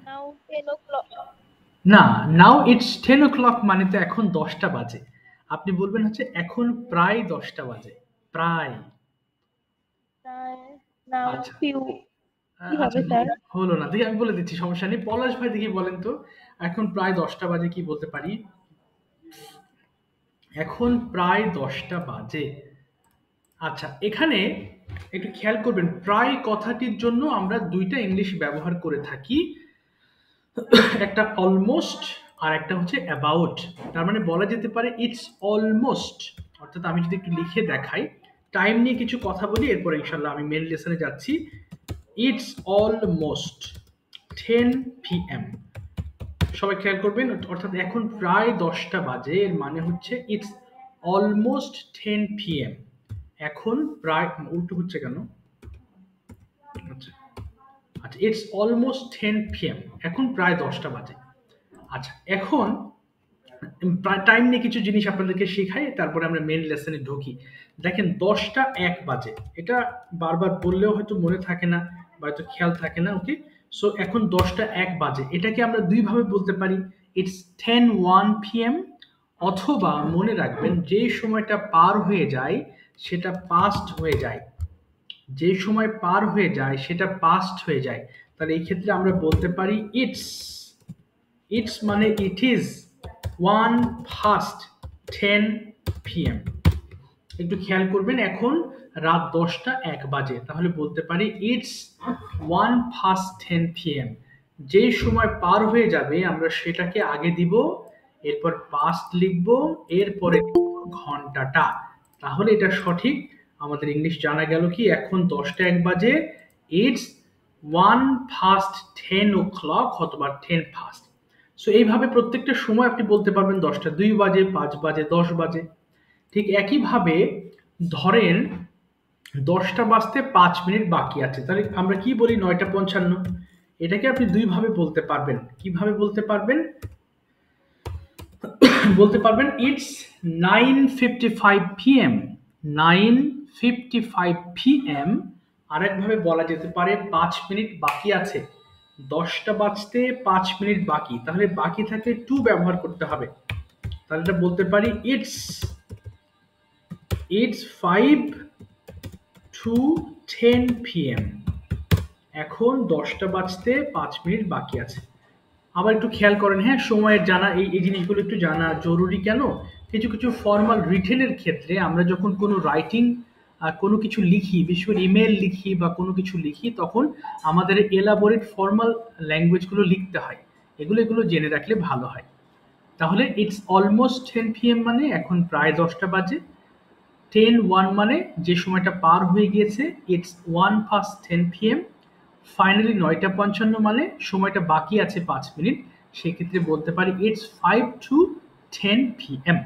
Now 10 o'clock. না, now it's 10 o'clock মানে তো এখন 10টা বাজে। আপনি বলবেন হচ্ছে এখন প্রায় 10টা বাজে। প্রায়। Now আচ্ছা। few. কি আচ্ছা, হবে স্যার? হলো না। দেখি আমি বলে দিচ্ছি, সমস্যা নেই। পলাশ ভাই দেখি বলেন তো, এখন প্রায় 10টা বাজে কি বলতে পারি? এখন প্রায় 10টা বাজে। আচ্ছা, এখানে একটু খেয়াল করবেন, প্রায় কথাটির জন্য আমরা ২টা ইংলিশ ব্যবহার করে থাকি। একটা অলমোস্ট আর একটা হচ্ছে অ্যাবাউট। তার মানে বলা যেতে পারে ইটস অলমোস্ট। অর্থাৎ আমি যদি একটু লিখে দেখাই, টাইম নিয়ে কিছু কথা বলি, এরপর ইনশাল্লাহ আমি মেন লেসনে যাচ্ছি। It's almost 10 PM। সবাই খেয়াল করবেন, অর্থাৎ এখন প্রায় 10টা বাজে, এর মানে হচ্ছে ইটস অলমোস্ট 10 PM। এখন প্রায় উল্টো হচ্ছে কেন? আচ্ছা, আচ্ছা, ইটস অলমোস্ট 10 PM, এখন প্রায় 10টা বাজে। আচ্ছা, এখন টাইম নিয়ে কিছু জিনিস আপনাদেরকে শেখাই, তারপরে আমরা মেন লেসনে ঢুকি। দেখেন 10টা 1 বাজে, এটা বারবার বললেও হয়তো মনে থাকে না বা হয়তো খেয়াল থাকে না। ওকে, সো এখন 10টা 1 বাজে, এটাকে আমরা দুইভাবে বলতে পারি, ইটস 10 1 PM। অথবা মনে রাখবেন, যে সময়টা পার হয়ে যায় সেটা পাস্ট হয়ে যায়। যে সময় পার হয়ে যায় সেটা পাস্ট হয়ে যায়। তাহলে এই ক্ষেত্রে আমরা বলতে পারি ইটস। ইটস মানে ইট ইজ 1 past 10 PM। একটু খেয়াল করবেন, এখন রাত 10টা 1 বাজে, তাহলে বলতে পারি ইটস 1 past 10 PM। যে সময় পার হয়ে যাবে আমরা সেটাকে আগে দিব, এরপর পাস্ট লিখব, এরপরে ঘন্টাটা। তাহলে এটা সঠিক। আমাদের ইংলিশ জানা গেল কি, এখন 10টা 1 বাজে, ইটস 1 past 10 o'clock অথবা 10 past। সো এইভাবে প্রত্যেকটা সময় আপনি বলতে পারবেন, 10টা 2 বাজে, 5 বাজে, 10 বাজে। ঠিক একইভাবে ধরেন 10টা বাজতে 5 মিনিট বাকি আছে, তাহলে আমরা কি বলি? 9টা 55। এটাকে আপনি দুইভাবে বলতে পারবেন। কিভাবে বলতে পারবেন? বলতে পারবেন ইটস 9:55 PM। 9:55 PM। আরেকভাবে বলা যেতে পারে 5 মিনিট বাকি আছে। 10টা বাজতে 5 মিনিট বাকি, তাহলে বাকি থাকলে টু ব্যবহার করতে হবে। তাহলে এটা বলতে পারি ইটস 5 to 10 PM। এখন 10টা বাজতে 5 মিনিট বাকি আছে। আবার একটু খেয়াল করেন, হ্যাঁ, সময়ের জানা, এই এই জিনিসগুলো একটু জানা জরুরি। কেন? কিছু কিছু ফর্মাল রিটেনের ক্ষেত্রে আমরা যখন কোনো রাইটিং কোনো কিছু লিখি, বিশেষ করে ইমেল লিখি বা কোনো কিছু লিখি, তখন আমাদের এলাবোরেট ফর্মাল ল্যাঙ্গুয়েজগুলো লিখতে হয়। এগুলো জেনে রাখলে ভালো হয়। তাহলে ইটস অলমোস্ট 10 PM মানে এখন প্রায় 10টা বাজে। 10 1 মানে যে সময়টা পার হয়ে গিয়েছে, ইটস 1 past 10 PM। ফাইনালি 9টা 55 মানে সময়টা বাকি আছে 5 মিনিট, সেক্ষেত্রে বলতে পারি ইটস 5 to 10 PM।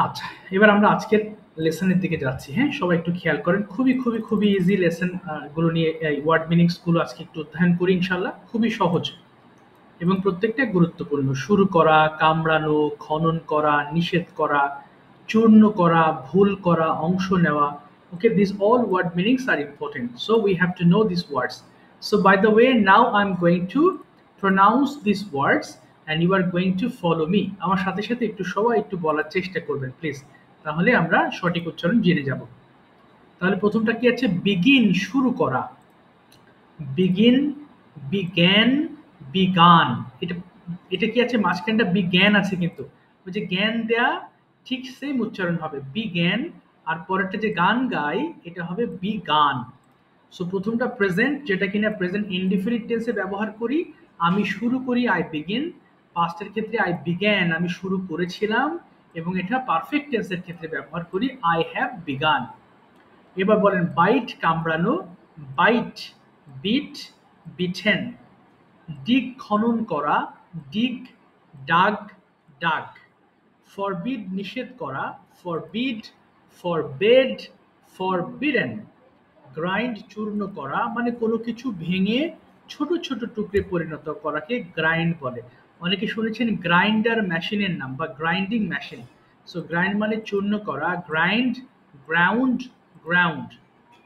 আচ্ছা, এবার আমরা আজকের লেসনের দিকে যাচ্ছি। হ্যাঁ, সবাই একটু খেয়াল করেন, খুবই খুবই খুবই ইজি লেসন গুলো নিয়ে, ওয়ার্ড মিনিংস গুলো আজকে একটু অধ্যয়ন করি ইনশাল্লাহ। খুবই সহজ এবং প্রত্যেকটা গুরুত্বপূর্ণ। শুরু করা, কামড়ানো, খনন করা, নিষেধ করা, চূর্ণ করা, ভুল করা, অংশ নেওয়া। Okay, these all word meanings are important. So we have to know these words. So by the way, now I'm going to pronounce these words and you are going to follow me. আমার সাথে সাথে একটু সবাই একটু বলার চেষ্টা করবেন please. তাহলে আমরা সঠিক উচ্চারণ জেনে যাব। তাহলে প্রথমটা কি আছে? বিগিন, শুরু করা। বিগিন, বিজ্ঞান, বিগান। এটা এটা কি আছে? মাঝখানটা বিজ্ঞান আছে, কিন্তু ওই যে জ্ঞান দেয়া, ঠিক সেম উচ্চারণ হবে বিজ্ঞান। আর পরেরটা যে গান গাই, এটা হবে বিগান। সো প্রথমটা প্রেজেন্ট, যেটা কিনা প্রেজেন্ট ইনডিফিনিট টেন্সে ব্যবহার করি। আমি শুরু করি, আই বিগিন। পাস্টের ক্ষেত্রে আই বিগ্যান, আমি শুরু করেছিলাম। এবং এটা পারফেক্ট টেন্সের ক্ষেত্রে ব্যবহার করি, আই হ্যাভ বিগান। এবার বলেন বাইট, কামড়ানো। Bite, bit, bitten. ডিগ, খনন করা। ডিগ, ডাগ, ডাগ। ফরবিড, নিষেধ করা। Forbid, forbade, forbidden. গ্রাইন্ড, চূর্ণ করা, মানে কোনো কিছু ভেঙে ছোট ছোট টুকরে পরিণত করাকে গ্রাইন্ড বলে। অনেকে শুনেছেন গ্রাইন্ডার মেশিনের নাম বা গ্রাইন্ডিং মেশিন। সো গ্রাইন্ড মানে চূর্ণ করা, গ্রাইন্ড, গ্রাউন্ড, গ্রাউন্ড।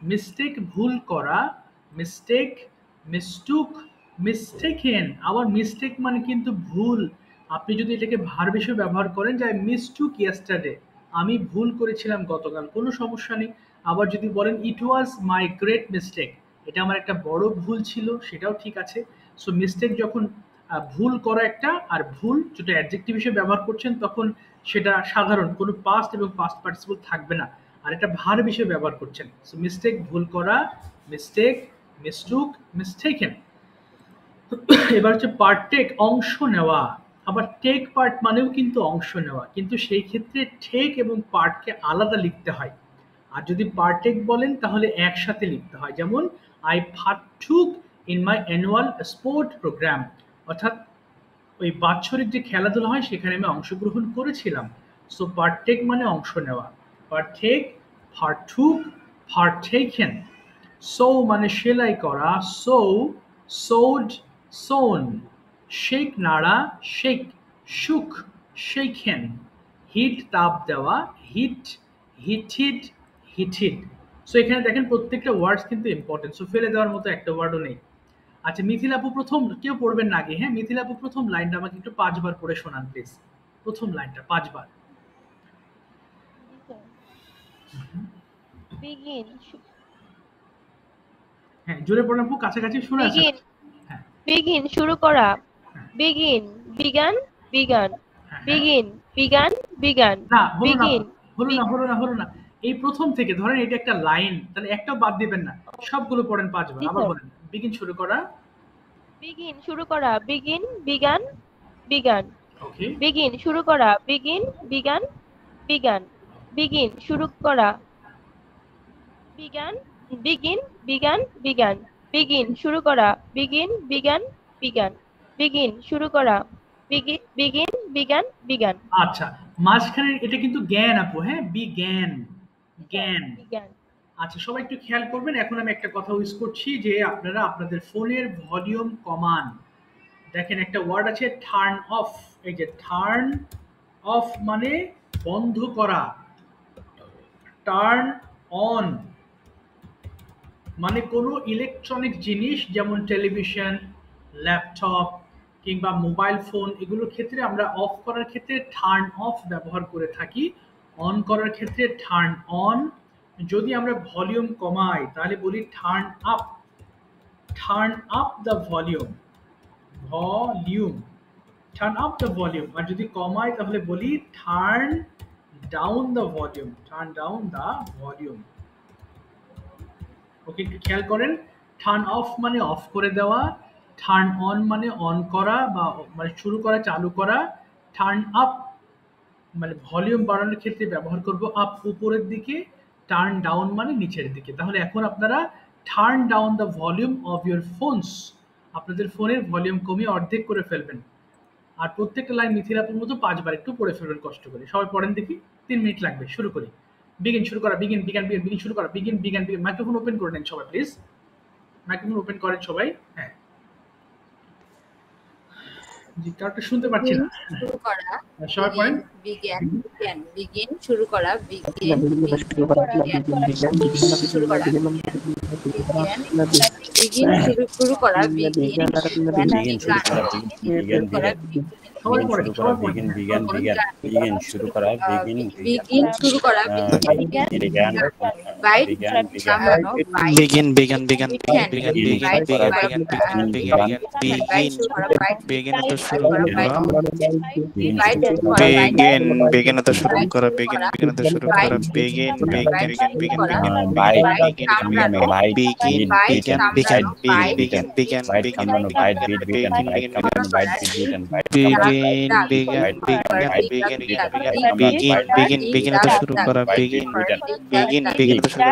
মিস্টেক, ভুল করা। মিস্টেক, মিস্টুক, মিস্টেকেন, আবার মিস্টেক মানে কিন্তু ভুল। আপনি যদি এটাকে ভার্ব হিসেবে ব্যবহার করেন যে আই মিস্টুক ইয়েস্টারডে, আমি ভুল করেছিলাম গতকাল, কোনো সমস্যা নেই। আবার যদি বলেন ইট ওয়াজ মাই গ্রেট মিস্টেক, এটা আমার একটা বড় ভুল ছিল, সেটাও ঠিক আছে। সো মিস্টেক যখন ভুল করা একটা, আর ভুল যেটা অ্যাডজেক্টিভ হিসেবে ব্যবহার করছেন তখন সেটা সাধারণ, কোনো পাস্ট এবং পাস্ট পার্টিসিপল থাকবে না, আর এটা ভার্ব হিসেবে ব্যবহার করছেন। সো মিস্টেক ভুল করা, মিস্টেক, মিস্টুক, মিস্টেকেন। এবার হচ্ছে পার্টেক অংশ নেওয়া। আবার টেক পার্ট মানেও কিন্তু অংশ নেওয়া, কিন্তু সেই ক্ষেত্রে টেক এবং পার্টকে আলাদা লিখতে হয়। আর যদি পার্টেক বলেন তাহলে একসাথে লিখতে হয়, যেমন I partook in my annual sport programme, অর্থাৎ ওই বাৎসরিক যে খেলাধুলা হয় সেখানে আমি অংশগ্রহণ করেছিলাম। সো পার্টেক মানে অংশ নেওয়া, পার্টেক, পার্টুক, পার্টেকেন। সো মানে সেলাই করা, সো, সোড, সোন। শেক নাড়া, শেক, সুখ, শেখেন। হিট তাপ দেওয়া, হিট, হিটিড, হিটিড। সো এখানে দেখেন প্রত্যেকটা ওয়ার্ডস কিন্তু ইম্পর্টেন্ট, সো ফেলে দেওয়ার মতো একটা ওয়ার্ডও নেই। আচ্ছা মিথিল আপু প্রথম, কেউ পড়বেন না আগে, হ্যাঁ মিথিল আপু প্রথম লাইনটা আমাকে একটু 5 বার পড়ে শোনান প্লিজ, প্রথম লাইনটা 5 বার। বিগিন, হ্যাঁ জোরে পড়েন আপু, কাছাকাছি শোনা যাচ্ছে না। বিগিন, হ্যাঁ বিগিন শুরু করা, হ্যাঁ বিগিন, বিগান, বিগান, হ্যাঁ হ্যাঁ। বিগিন, বিগান, বিগান, না হলো না আপু, বিগিন, হলো না হলো না হলো না। এই প্রথম থেকে ধরেন এটা একটা লাইন, তাহলে একটাও বাদ দিবেন না, সবগুলো পড়েন 5 বার। জি আবার স্যার। বলেন, বিগিন শুরু করা। বিগিন শুরু করা, বিগিন, বিগান, বিগান, ওকে। বিগিন শুরু করা, বিগিন, বিগান, বিগান, বিগিন শুরু করা, began, begin, began, began, begin শুরু করা, বিগিন, বিগান, বিগান, বিগিন শুরু করা, বিগিন, বিগান, বিগান। আচ্ছা, মাঝখানে এটা কিন্তু জ্ঞান আপু, হ্যাঁ বিজ্ঞান, জ্ঞান। বিজ্ঞান। আচ্ছা সবাই একটু খেয়াল করবেন, এখন আমি একটা কথা ইউজ করছি যে আপনারা আপনাদের ফোনের ভলিউম কমান। দেখেন একটা ওয়ার্ড আছে টার্ন অফ, এই যে টার্ন অফ মানে বন্ধ করা, টার্ন অন মানে কোনো ইলেকট্রনিক জিনিস যেমন টেলিভিশন, ল্যাপটপ কিংবা মোবাইল ফোন, এগুলোর ক্ষেত্রে আমরা অফ করার ক্ষেত্রে টার্ন অফ ব্যবহার করে থাকি, অন করার ক্ষেত্রে টার্ন অন। যদি আমরা ভলিউম কমাই তাহলে বলি turn up, turn up the volume, volume, turn up the volume. আর যদি কমাই তাহলে বলি turn down the volume, turn down the volume. Okay একটু খেয়াল করেন, টার্ন অফ মানে অফ করে দেওয়া, টার্ন অন মানে অন করা বা মানে শুরু করা, চালু করা। টার্ন আপ মানে ভলিউম বাড়ানোর ক্ষেত্রে ব্যবহার করব আপ উপরের দিকে, টার্ন ডাউন মানে নিচের দিকে। তাহলে এখন আপনারা turn down the volume of your phones, আপনাদের ফোনের ভলিউম কমিয়ে অর্ধেক করে ফেলবেন। আর প্রত্যেকটা লাইন মিথিলাপুর মতো 5 বার একটু পড়ে ফেলবেন কষ্ট করে। সবাই পড়েন দেখি, 3 মিনিট লাগবে। শুরু করি। বিগিন শুরু করা, বিগিন, বিগান, বিগান, বিগিন শুরু করা, begin, began, began. Microphone open করে নেন সবাই প্লিজ, মাইক্রোফোন ওপেন করেন সবাই। হ্যাঁ জি, কাউকে শুনতে পাচ্ছি না। শুরু করা, সবাই পড়েন। বিজ্ঞান, বিজ্ঞান, বিগিন শুরু করা, বিজ্ঞান, বিজ্ঞান শুরু করা, বিজ্ঞান, বিগিন শুরু করা, বিজ্ঞান, বিজ্ঞান করা, সবাই পড়েন, সবাই পড়েন। বিগিন শুরু করা, বিজ্ঞান, বাইট, কামানো, বাইট, begin begin begin বিজ্ঞান, begin begin bite, begin bite, begin begin begin bite begin শুরু করা, বাইট, begin তো বাইট শুরু করা, করা বাইট শুরু করা, বাইট, begin তো শুরু করা begin তো শুরু করা begin begin begin begin begin তো শুরু করা begin begin তো শুরু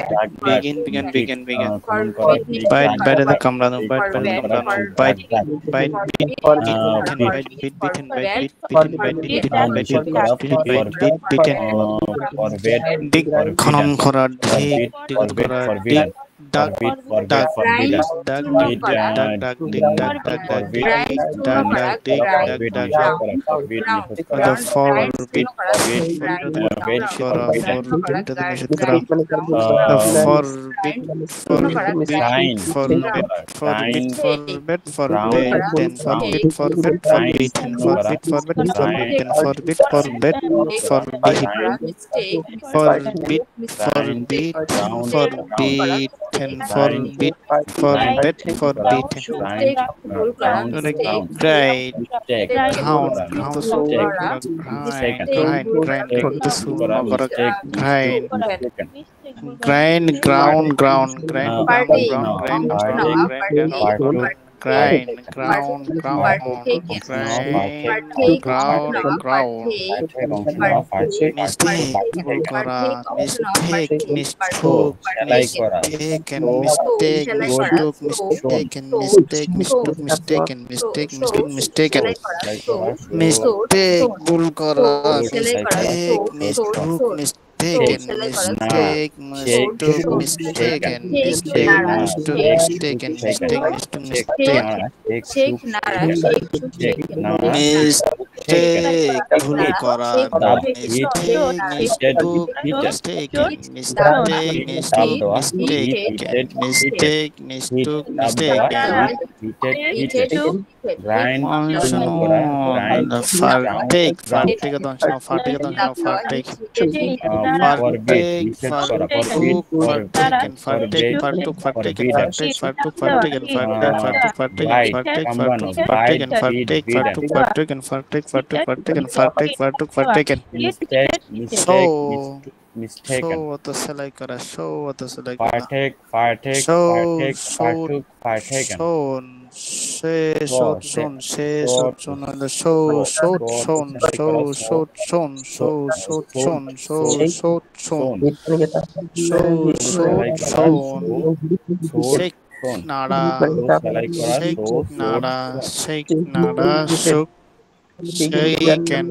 করা begin begin বাইরে তো কামড়ানো বাইট খনন করা duck, forbid, duck, grind duck, চূর্ণ dick, করা duck, duck, dick, duck, duck, duck, dick, grind চূর্ণ duck, করা duck, dick, grind duck, duck, ground forbid, ground নিষেধ the করা, গ্রাইন্ড forbid, চূর্ণ করা forbid, গ্রাইন্ড forbid করা, forbid তে নিষেধ করা, গ্রাইন্ড the um, forbid, চূর্ণ করা forbid, grind, forbid, forbid, forbid, forbidden, forbid, forbid, forbidden, forbid, forbidden, forbidden, forbid, forbid, forbid, mistake forbid, grind, forbid, ground, forbidden, forbid, grind, forbid, forbidden, mistake ভুল করা ground, mistake grind, mistake, ground, mistake, ground, mistake, grind, grind, grind, the suno kora, grind, mistaken, grind, ground, ground, grind, Party, ground, grind, অংশ ground, নেওয়া, grind, party, ground, grind, ground, ground, Partaking, grind, ground, ground, mistake, ভুল করা, mistake, mistook, mistaken, mistake, mistook, mistaken, mistake, mistook, mistaken, mistake, mistook, mistaken, mistake, ভুল করা, mistake, mistook, mistaken, mistake, mistook, mistaken, mistake, mistook, mistaken, mistake, mistook, mistaken, Sheikh নারা Sheikh Sheikh mistake, ভুল করা, mistake, mistook, mistaken, mistake, mistook, mistaken, mistake, mistook, mistaken, grind, অংশনো, partake, partake এর অংশনো, partake এর অংশনো, partake, forbid, নিষেধ করা, forbid, partaken, partake, partook, partaken, partake, partook, partaken, partake, partook, partaken, partake, partook, partaken, partake, partook, partaken, partake, partook, partaken, partake, partook, partaken, mistake, so, mistaken, so অত সেলাই করা, so অত সেলাই করা, partake, partake, so, partake, so, partook, partaken, শোন, সে শোন, শোন, সে শোন, শোন, শো, শোট, শোন, শো, শোট, শোন, শো, শোট, শোন, শো, শোট, শোন, শো, শোট, শোন, শেখ নাড়া, শেখ নাড়া, শেখ নাড়া, সুখ, shaken,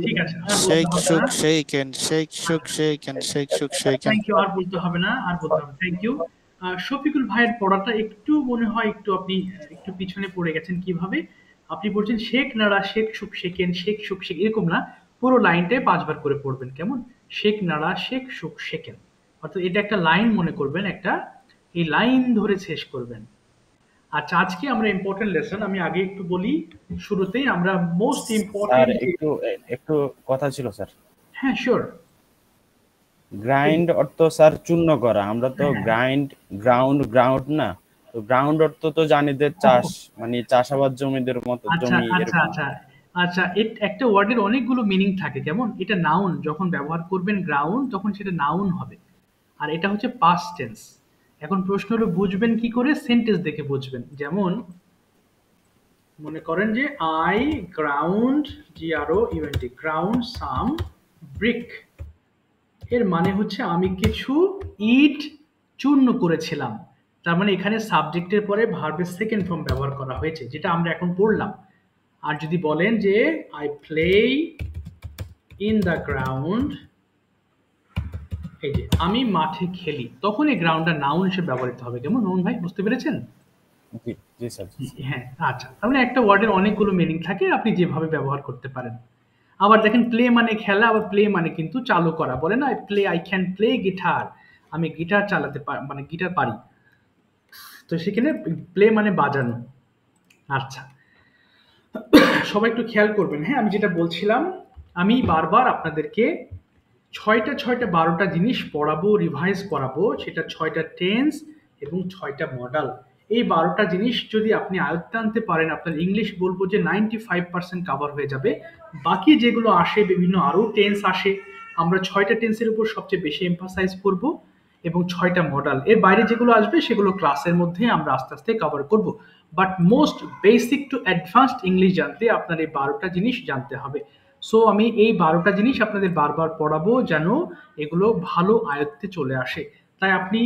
ঠিক আছে, আর শেখ বলতে হবে সুখ, না। shaken, শেখ সুখ, shaken, শেখ সুখ, shaken. থ্যাংক ইউ, আর বলতে হবে না, আর বলতে হবে, থ্যাংক ইউ। শফিকুল ভাইয়ের পড়াটা একটু মনে হয় একটু আপনি একটু পিছনে পড়ে গেছেন। কিভাবে আপনি বলছেন শেখ নাড়া, শেখ সুখ শেখেন, শেখ সুখ শেখ, এরকম না, পুরো লাইনটাই 5 বার করে পড়বেন। কেমন? শেখ নাড়া, শেখ সুখ শেখেন, অর্থাৎ এটা একটা লাইন মনে করবেন, একটা এই লাইন ধরে শেষ করবেন। আচ্ছা, আজকে আমরা ইম্পর্টেন্ট লেসন, আমি আগে একটু বলি শুরুতেই, আমরা মোস্ট স্যার ইম্পর্টেন্ট। একটু কথা ছিল স্যার। হ্যাঁ, শিওর। গ্রাইন্ড অর্থ স্যার চূর্ণ করা, আমরা তো গ্রাইন্ড, গ্রাউন্ড না, তো গ্রাউন্ড অর্থ তো জানি যে চাষ, মানে চাষাবাদ জমিদের মতো আচ্ছা জমি আচ্ছা এরকম। আচ্ছা আচ্ছা, একটা ওয়ার্ডের অনেকগুলো মিনিং থাকে। কেমন? এটা নাউন, যখন ব্যবহার করবেন গ্রাউন্ড তখন সেটা নাউন হবে, আর এটা হচ্ছে পাস্ট টেন্স। এখন প্রশ্ন হলো বুঝবেন কি করে? সেন্টেন্স দেখে বুঝবেন। যেমন মনে করেন যে I ground, GROUND, ground some brick, এর মানে হচ্ছে আমি কিছু ইট চূর্ণ করেছিলাম। তার মানে এখানে সাবজেক্টের পরে ভার্বের সেকেন্ড ফর্ম ব্যবহার করা হয়েছে, যেটা আমরা এখন পড়লাম। আর যদি বলেন যে I play in the ground, এই যে আমি মাঠে খেলি, তখন এই গ্রাউন্ডটা নাউন হিসেবে ব্যবহৃত হবে। কেমন নোন ভাই, বুঝতে পেরেছেন? জি জি স্যার। হ্যাঁ, আচ্ছা, তাহলে একটা ওয়ার্ডের অনেকগুলো মিনিং থাকে, আপনি যেভাবে ব্যবহার করতে পারেন। আবার দেখেন, প্লে মানে খেলা, আবার প্লে মানে কিন্তু চালু করা। বলে না আই ক্যান প্লে গিটার, আমি গিটার চালাতে মানে গিটার পারি, তো সেখানে প্লে মানে বাজানো। আচ্ছা, সবাই একটু খেয়াল করবেন। হ্যাঁ, আমি যেটা বলছিলাম, আমি বারবার আপনাদেরকে 6টা 12টা জিনিস পড়াবো, রিভাইজ করাবো। সেটা 6টা টেন্স এবং 6টা মডেল। এই 12টা জিনিস যদি আপনি আয়ত্তে আনতে পারেন, আপনার ইংলিশ বলবো যে 95% কাভার হয়ে যাবে। বাকি যেগুলো আসে, বিভিন্ন আরও টেন্স আসে, আমরা 6টা টেন্সের উপর সবচেয়ে বেশি এমফাসাইজ করব, এবং 6টা মডেল। এর বাইরে যেগুলো আসবে সেগুলো ক্লাসের মধ্যে আমরা আস্তে আস্তে কভার করব। But most basic to advanced English জানতে আপনার এই 12টা জিনিস জানতে হবে। সো আমি এই 12টা জিনিস আপনাদের বারবার পড়াবো, যেন এগুলো ভালো আয়ত্তে চলে আসে। তাই আপনি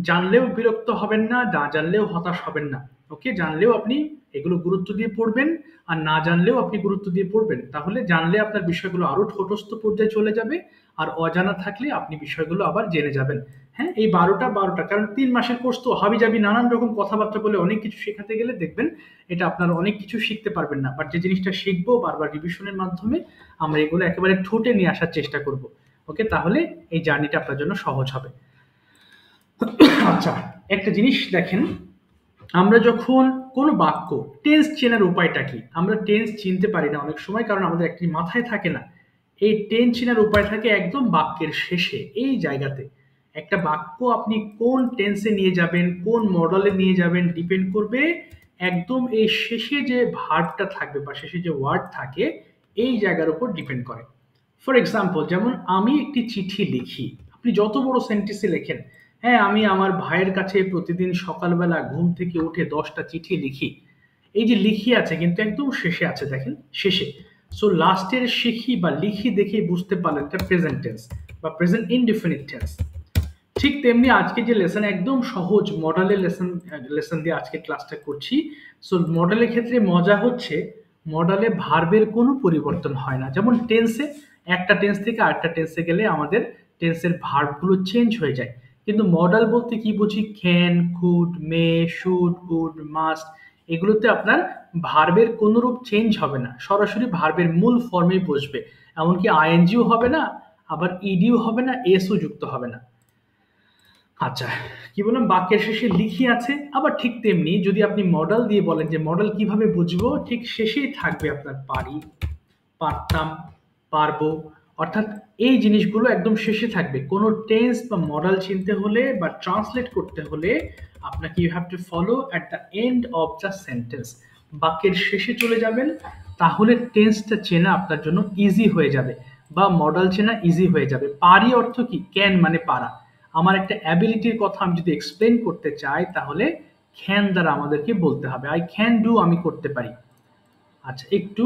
জানলেও বিরক্ত হবেন না, না জানলেও হতাশ হবেন না। ওকে, জানলেও আপনি এগুলো গুরুত্ব দিয়ে পড়বেন, আর না জানলেও আপনি গুরুত্ব দিয়ে পড়বেন। তাহলে জানলে আপনার বিষয়গুলো আরো ঠোঁটস্থ পর্যায়ে চলে যাবে, আর অজানা থাকলে আপনি বিষয়গুলো আবার জেনে যাবেন। হ্যাঁ, এই 12টা, কারণ 3 মাসের কোর্স তো হাবিজাবি নানান রকম কথাবার্তা বলে অনেক কিছু শেখাতে গেলে দেখবেন এটা আপনারা অনেক কিছু শিখতে পারবেন না, বাট যে জিনিসটা শিখবো বারবার রিভিশনের মাধ্যমে আমরা এগুলো একেবারে ঠোঁটে নিয়ে আসার চেষ্টা করব। ওকে, তাহলে এই জার্নিটা আপনার জন্য সহজ হবে। আচ্ছা, একটা জিনিস দেখেন, আমরা যখন কোনো বাক্য টেন্স চেনার উপায়টা কি? আমরা টেন্স চিনতে পারি না অনেক সময়, কারণ আমাদের একটি মাথায় থাকে না। এই টেন্স চেনার উপায় থাকে একদম বাক্যের শেষে, এই জায়গাতে। একটা বাক্য আপনি কোন টেন্সে নিয়ে যাবেন, কোন মডেলে নিয়ে যাবেন, ডিপেন্ড করবে একদম এই শেষে যে ভার্বটা থাকবে বা শেষে যে ওয়ার্ড থাকে এই জায়গার উপর ডিপেন্ড করে। ফর এক্সাম্পল, যেমন আমি একটি চিঠি লিখি, আপনি যত বড় সেন্টেন্সে লেখেন, হ্যাঁ আমি আমার ভাইয়ের কাছে প্রতিদিন সকালবেলা ঘুম থেকে উঠে 10টা চিঠি লিখি, এই যে লিখি আছে কিন্তু একদম শেষে আছে, দেখেন শেষে। সো লাস্টের শিখি বা লিখি দেখেই বুঝতে পারলেন এটা প্রেজেন্ট টেন্স বা প্রেজেন্ট ইনডিফিনিট টেন্স। ঠিক তেমনি আজকে যে লেসন একদম সহজ মডেলের লেসন দিয়ে আজকে ক্লাসটা করছি। সো মডেলের ক্ষেত্রে মজা হচ্ছে মডেলে ভার্বের কোনো পরিবর্তন হয় না। যেমন টেন্সে একটা টেন্স থেকে আরেকটা টেন্সে গেলে আমাদের টেন্সের ভার্বগুলো চেঞ্জ হয়ে যায়, কিন্তু মডেল বলতে কি বুঝি? Can, could, may, should, would, must, এগুলোতে আপনার ভার্বের কোনো রূপ চেঞ্জ হবে না, সরাসরি ভার্বের মূল ফর্মেই বসবে। এমনকি আইএনজিও হবে না, আবার ইডিও হবে না, এসও যুক্ত হবে না। আচ্ছা, কি বললাম? বাক্যের শেষে লিখি আছে। আবার ঠিক তেমনি যদি আপনি মডেল দিয়ে বলেন যে মডেল কিভাবে বুঝবো, ঠিক শেষেই থাকবে আপনার পারি, পারতাম, পারবো, অর্থাৎ এই জিনিসগুলো একদম শেষে থাকবে। কোনো টেন্স বা মডেল চিনতে হলে বা ট্রান্সলেট করতে হলে আপনাকে you have to follow at the end of the sentence. বাক্যের শেষে চলে যাবেন, তাহলে টেন্সটা চেনা আপনার জন্য ইজি হয়ে যাবে বা মডেল চেনা ইজি হয়ে যাবে। পারি অর্থ কি? ক্যান মানে পারা। আমার একটা অ্যাবিলিটির কথা আমি যদি এক্সপ্লেন করতে চাই তাহলে ক্যান দ্বারা আমাদেরকে বলতে হবে, আই ক্যান ডু, আমি করতে পারি। আচ্ছা, একটু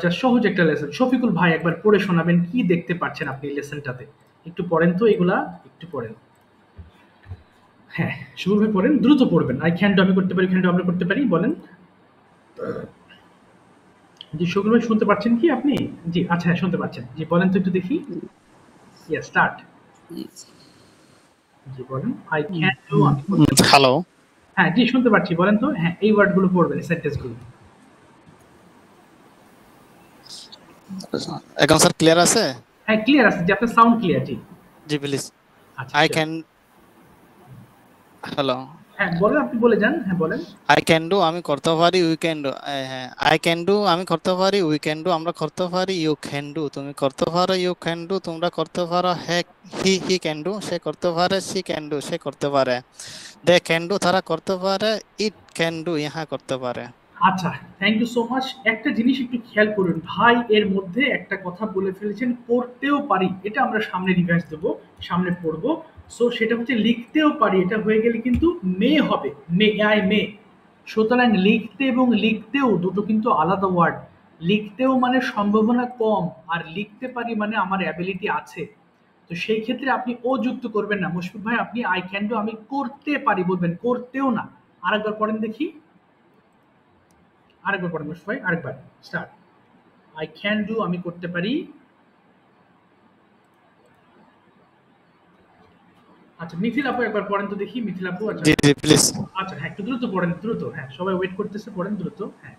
যা সহজ একটা লেসন, শফিকুল ভাই একবার পড়ে শোনাবেন, কি দেখতে পাচ্ছেন আপনি লেসনটাতে? একটু পড়েন তো, এগুলা একটু পড়েন। হ্যাঁ, শুভ ভাই পড়েন, দ্রুত পড়বেন। আই ক্যান ডু, আমি করতে পারি, ক্যান ডু, আমরা করতে পারি, বলেন। জি শফিকুল ভাই শুনতে পাচ্ছেন কি আপনি? জি আচ্ছা, হ্যাঁ শুনতে পাচ্ছেন। জি বলেন তো একটু দেখি। Yes, start. জি বলেন, আই ক্যান ডু, আমি করতে পারি। হ্যালো, হ্যাঁ জি শুনতে পাচ্ছি, বলেন তো। হ্যাঁ, এই ওয়ার্ডগুলো পড়বেন, সেন্টেন্সগুলো। এখন স্যার ক্লিয়ার আছে? হ্যাঁ ক্লিয়ার আছে, যে আপনার sound clear. G G please. আচ্ছা, আই ক্যান, হ্যালো, হ্যাঁ বলেন, আপনি বলে যান। হ্যাঁ বলেন। আই ক্যান ডু, আমি করতে পারি, উই ক্যান ডু। হ্যাঁ, আই ক্যান ডু, আমি করতে পারি, উই ক্যান ডু, আমরা করতে পারি, ইউ ক্যান ডু, তুমি করতে পারো, ইউ ক্যান ডু, তোমরা করতে পারো, হি ক্যান ডু, সে করতে পারে, সি ক্যান ডু, সে করতে পারে, দে ক্যান ডু, তারা করতে পারে, ইট ক্যান ডু, ইহা করতে পারে। আচ্ছা, থ্যাংক ইউ সো মাচ। একটা জিনিস একটু খেয়াল করুন ভাই, এর মধ্যে একটা কথা বলে ফেলেছেন, করতেও পারি, এটা আমরা সামনে রিভাইজ দেবো, সামনে পড়বো। সো সেটা হচ্ছে লিখতেও পারি, এটা হয়ে গেলে কিন্তু মে হবে, মে, আই মে। সুতরাং লিখতে এবং লিখতেও দুটো কিন্তু আলাদা ওয়ার্ড। লিখতেও মানে সম্ভাবনা কম, আর লিখতে পারি মানে আমার অ্যাবিলিটি আছে। তো সেই ক্ষেত্রে আপনি ও যুক্ত করবেন না। মুশফিক ভাই আপনি আই ক্যান ডু, আমি করতে পারি বলবেন, করতেও না। আরেকবার পড়েন দেখি, আরেকবার পড়েন মুশফিক ভাই, আরেকবার স্টার্ট। আই ক্যান ডু, আমি করতে পারি। আচ্ছা, মিথিল আপু একবার পড়েন তো দেখি, মিথিল আপু। আচ্ছা জি জি প্লিজ। আচ্ছা, হ্যাঁ একটু দ্রুত পড়েন, দ্রুত। হ্যাঁ সবাই ওয়েট করতেছে, পড়েন দ্রুত। হ্যাঁ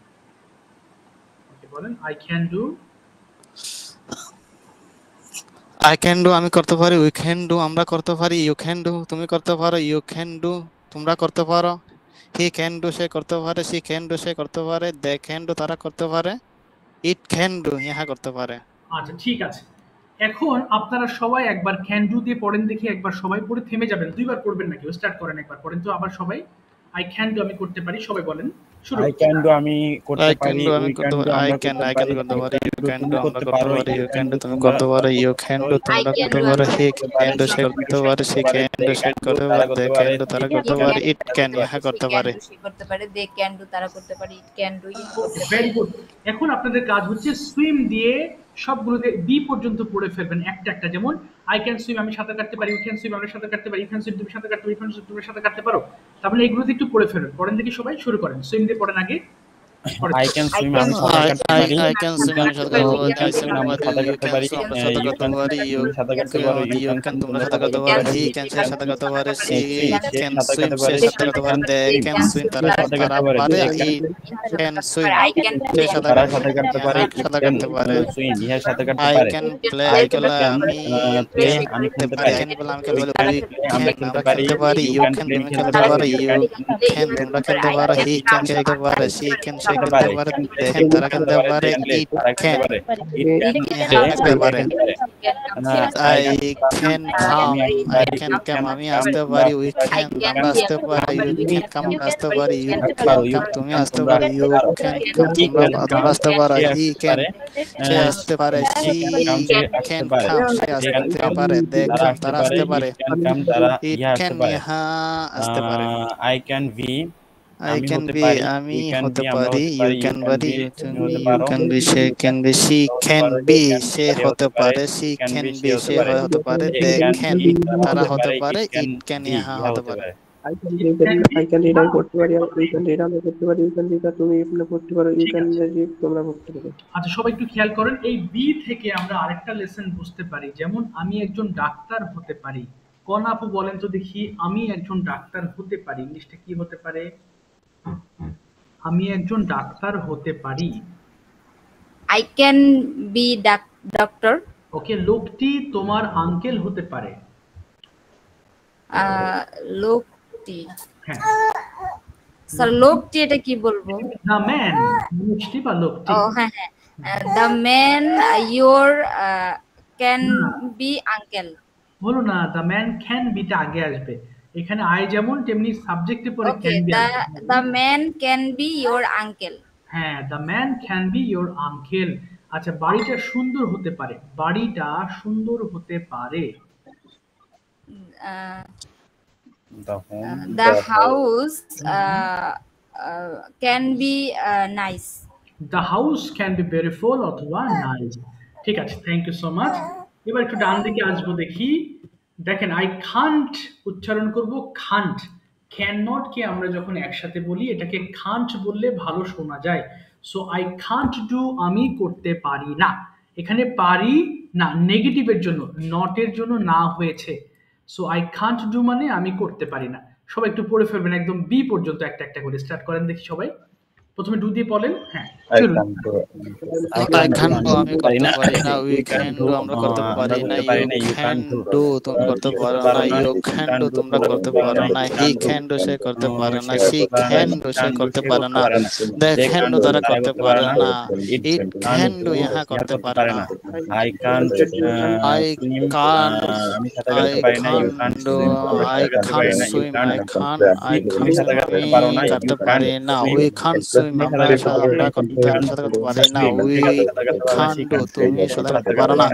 ওকে, বলেন I can do. I can do, আমি করতে পারি, উই ক্যান ডু, আমরা করতে পারি, ইউ ক্যান ডু, তুমি করতে পারো, ইউ ক্যান ডু, তোমরা করতে পারো, হি ক্যান ডু, সে করতে পারে, সি ক্যান ডু, সে করতে পারে, দে ক্যান ডু, তারা করতে পারে, ইট ক্যান ডু, ইহা করতে পারে। আচ্ছা ঠিক আছে, এখন আপনারা সবাই একবার ক্যান ডু দিয়ে পড়েন দেখি, একবার সবাই পড়ে থেমে যাবেন, দুইবার পড়বেন নাকি? স্টার্ট করেন, একবার পড়েন তো আবার সবাই। আই ক্যান ডু, আমি করতে পারি, সবাই বলেন, শুরু। আই ক্যান ডু, আমি করতে আই ক্যান পারি, ডু, আমি উই করতে ক্যান ডু, পারি, আই আমরা ক্যান করতে করতে পারি, পারি, ইউ ক্যান ডু, তুমি আমরা করতে করতে পারো, পারি, ইউ ক্যান ডু, তুমি তোমরা করতে পারো, ইউ ক্যান ডু, তোমরা করতে পারো, হি ক্যান ডু, সে করতে পারে, সি ক্যান ডু, সে করতে পারে, দে ক্যান ডু, তারা করতে পারে, ইট ক্যান, ইহা করতে পারে। সে করতে পারে, দে ক্যান ডু, তারা করতে পারে, ইট ক্যান ডু, ইহা করতে পারে। Very good. এখন আপনাদের কাজ হচ্ছে সুইম দিয়ে সবগুলোতে বি পর্যন্ত পড়ে ফেলবেন একটা একটা। যেমন আই ক্যান সুইম, আমি সাঁতার কাটতে পারি, ইউ ক্যান সুইম, আমরা সাঁতার কাটতে পারি, ইউ ক্যান সুইম, তুমি সাঁতার কাটতে পারি, ইউ ক্যান সুইম, তুমি সাঁতার কাটতে পারো। তাহলে এগুলোতে একটু পড়ে ফেলবেন। পড়েন দেখি সবাই, শুরু করেন। সুইম দিয়ে পড়েন আগে। I can swim, আমি সাঁতার কাটতে পারি। I can swim, আমি সাঁতার কাটতে পারি। I swim, আমরা সাঁতার you কাটতে can পারি। swim, আমরা সাঁতার You কাটতে can পারি। swim, You তুমি সাঁতার কাটতে পারো। You can swim, তোমরা তোমরা সাঁতার সাঁতার কাটতে কাটতে পারো। পারো। He can, সে সাঁতার কাটতে পারে। She সে can সাঁতার swim, কাটতে সে পারে। সাঁতার কাটতে পারে। They can swim, তারা তারা পারে। It can swim, সে সাঁতার তারা কাটতে সাঁতার কাটতে পারে। ইহা It সাঁতার can কাটতে পারে। swim, ইহা সাঁতার কাটতে I পারে। can play, I খেলা can আমি play, আমি খেলতে খেলতে পারি। পারি। Can বলে আমি খেলতে We পারি। can We play, আমরা can, খেলতে আমরা পারি। খেলতে পারি। You You can can, play, তুমি খেলতে খেলতে পারো। পারো। You You can can, তোমরা খেলতে পারো। He can, সে খেলতে পারে। She can, সে খেলতে খেলতে পারে। পারে। Can play, Can, তারা খেলতে খেলতে পারে। পারে। Can play, It তারা খেলতে can, পারে। It can ইহা খেলতে পারে। I can come, I can come, আমি আসতে পারি। We can, আমরা আসতে পারি। You can come, আমরা আসতে পারি। You can come, তুমি আসতে পারো। You can come, তোমরা আসতে পারো। He can, সে আসতে পারে। She can come, সে আসতে পারে। They come, তারা আসতে পারে। It can come, তারা It ইহা আসতে can, পারে। ইহা আসতে পারে। I can be, I আমি can হতে be, পারি। আমি We can হতে be, আমরা পারি। হতে You পারি। You can can পারি। be, You তুমি can be, হতে you পারো। can be, she can be, she can be, সে হতে পারে। She Can can be, be, সে সে হতে পারে। হতে পারে। They They can can, be, তারা তারা হতে হতে পারে। পারে। It can It can, be, ইহা ইহা হতে হতে পারে। পারে। I can read and I can read I পড়তে পারি, you can read আমরা পড়তে পারি, you can read তুমি এখানে পড়তে পারো, you ঠিক can আছে। read তোমরা পড়তে পারো। আচ্ছা, সবাই একটু খেয়াল করেন, এই বি থেকে আমরা আরেকটা লেসন বুঝতে পারি। যেমন আমি একজন ডাক্তার হতে পারি। কোন আপু বলেন তো দেখি, আমি একজন ডাক্তার হতে পারি ইংলিশটা কি হতে পারে? আমি একজন ডাক্তার হতে পারি। I can be doctor. ওকে, লোকটি তোমার আঙ্কেল হতে পারে। লোকটি, হ্যাঁ, স্যার লোকটি এটা কি বলবো? দ্য ম্যান, মানুষটি বা লোকটি। ও হ্যাঁ হ্যাঁ, the man your can be uncle. বলো না, দ্য ম্যান ক্যান বিটা আগে আসবে। এখানে আই যেমন তেমনি সাবজেক্টে পরে Okay, ক্যান বি আসবে। the man can be your uncle. হ্যাঁ, the man can be your uncle. আচ্ছা, বাড়িটা সুন্দর হতে পারে। বাড়িটা সুন্দর হতে পারে। Uh, The home, the house can be nice. The house can be beautiful অথবা নাইস। ঠিক আছে, থ্যাংক ইউ সো মাচ। এবার একটু ডান দিকে আসবো দেখি। দেখেন, আই খান্ট উচ্চারণ করব খান্ট। ক্যান নট কে আমরা যখন একসাথে বলি এটাকে খান্ট বললে ভালো শোনা যায়। সো আই খান্ট ডু, আমি করতে পারি না। এখানে পারি না নেগেটিভের জন্য, নটের জন্য না হয়েছে। সো আই খান্ট ডু মানে আমি করতে পারি না। সবাই একটু পড়ে ফেলবেন একদম বি পর্যন্ত, একটা একটা করে স্টার্ট করেন দেখি সবাই। প্রথমে ডু দিয়ে বলেন। হ্যাঁ, I চলুন। can do, I can do, আমি করতে পারি না। We can do, আমরা করতে পারি না। You can do, তুমি করতে পারো না। You can do, তোমরা করতে পারো না। He can do, সে করতে পারে না। She can do, সে করতে পারে না। They can do, তারা করতে পারে না। It can do, ইহা করতে পারে না। I can't I swim, can't, আমি সাঁতার কাটতে পারি না। You can't do, swim, আমরা I সাঁতার কাটতে পারি can't না। You swim, can't I can't, তুমি সাঁতার কাটতে আমি পারো না। করতে You পারি can't না। swim, We can't swim, তুমি আমরা সাঁতার কাটতে পারো না। করতে You can't সাঁতার কাটতে পারি না। swim, We সে সাঁতার কাটতে পারে না। can't She do, can't তুমি swim, সাঁতার সাঁতার কাটতে পারো না।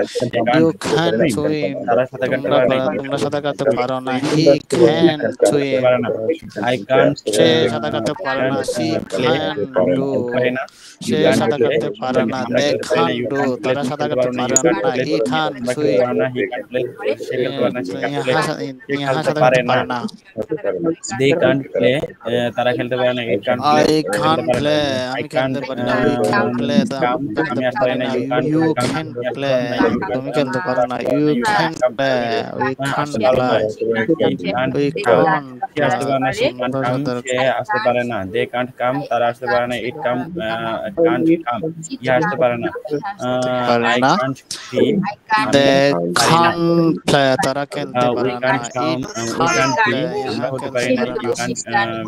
You can't swim, swim, তারা সাঁতার কাটতে তোমরা পারে না। তোমরা সাঁতার কাটতে পারো না। swim, He can করতে swim, পারে না। I can't সে সাঁতার কাটতে পারে না। She play, can আমি do, খেলতে পারি না। সে You can't সাঁতার play, কাটতে পারে না। আমরা They খেলতে পারি না। can't You do, can't play, তারা তুমি সাঁতার খেলতে কাটতে পারো না। পারে You can't না। play, He can't তোমরা খেলতে swim, পারো না। He can't play, সে খেলতে পারে না। She can't play, সে ইহা খেলতে সাঁতার পারে কাটতে না। পারে না। They can't play, তারা খেলতে পারে না। It can't play, I খেলতে can't পারে না। play, I আমি can't খেলতে পারি না। We can't play, come, আমরা খেলতে আমি আসতে পারি পারি না। না। You can't You come, can তুমি আসতে play, পারো না। You তুমি can't খেলতে পারো না। You You can can't come, play, we আসতে can't পারো না। play, He can't we come, can't সে আসতে পারে না। She can't আমরা come, সাঁতার সে আসতে পারে না। They can't come, তারা আসতে পারে না। It can't come, ইহা আসতে পারে না। পারে I না। can't be, আমি They পারি না। can't play, তারা খেলতে We পারে না। can't come, It we can't can't be, play, আমরা ইহা হতে খেলতে পারি না। পারে You না। can't be,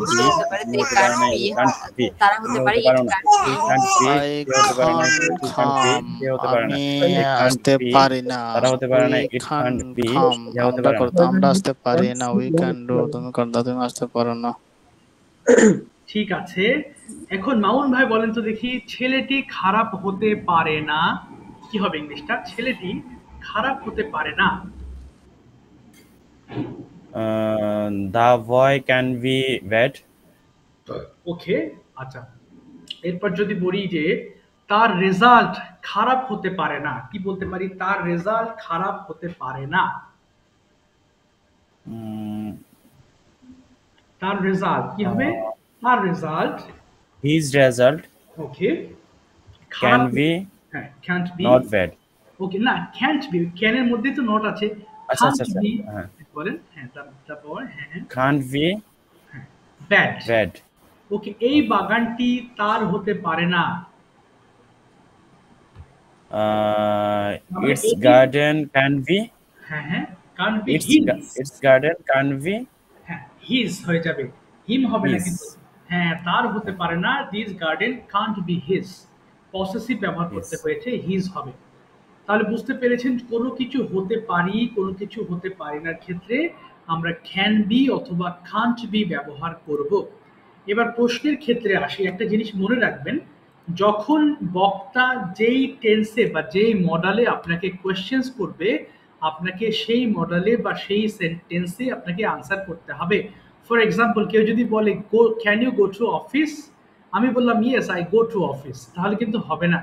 তুমি হতে পারো না। You can't be, তুমি হতে পারো না। We can't be, I সে হতে পারে না। can't You can't be, come, সে হতে পারে না। আমি They can't আসতে be, পারি না। তারা হতে পারে না। We It can't can't be, come, সে হতে আমরা পারে না। আমরা আসতে পারি না। We can do, তুমি করতে তুমি আসতে পারো না। ঠিক আছে, এখন মামুন ভাই বলেন তো দেখি, ছেলেটি খারাপ হতে পারে না, কি হবে ইংলিশটা? ছেলেটি খারাপ হতে পারে না। The boy can be bad. ওকে, আচ্ছা, এরপর যদি বলি যে তার রেজাল্ট খারাপ হতে পারে না, কি বলতে পারি? তার রেজাল্ট খারাপ হতে পারে না। তার রেজাল্ট কি হবে? তার result, His result, okay, can be হ্যাঁ, can't be, not bad. ওকে না, can't be, can এর মধ্যে তো নট আছে, আচ্ছা can't আচ্ছা আচ্ছা be, হ্যাঁ, বলেন, হ্যাঁ, তারপর হ্যাঁ হ্যাঁ, can't be ব্যাড, bad. ওকে, এই বাগানটি তার হতে পারে না, Its garden can be হ্যাঁ হ্যাঁ, can't be his, its garden can be হ্যাঁ, হিজ হয়ে যাবে, হিম হবে না his. কিন্তু, হ্যাঁ, তার হতে পারে না, this garden can't be his, possessive ব্যবহার করতে His. হয়েছে, হিজ হবে। তাহলে বুঝতে পেরেছেন, কোনো কিছু হতে পারি, কোনো কিছু হতে পারি না ক্ষেত্রে আমরা ক্যান বি অথবা কান্ট বি ব্যবহার করব। এবার প্রশ্নের ক্ষেত্রে আসি, একটা জিনিস মনে রাখবেন, যখন বক্তা যেই টেন্সে বা যেই মডেলে আপনাকে কোয়েশ্চেন্স করবে, আপনাকে সেই মডেলে বা সেই সেন্টেন্সে আপনাকে আনসার করতে হবে। ফর এক্সাম্পল, কেউ যদি বলে go, can you go to office, আমি বললাম yes I go to office, তাহলে কিন্তু হবে না।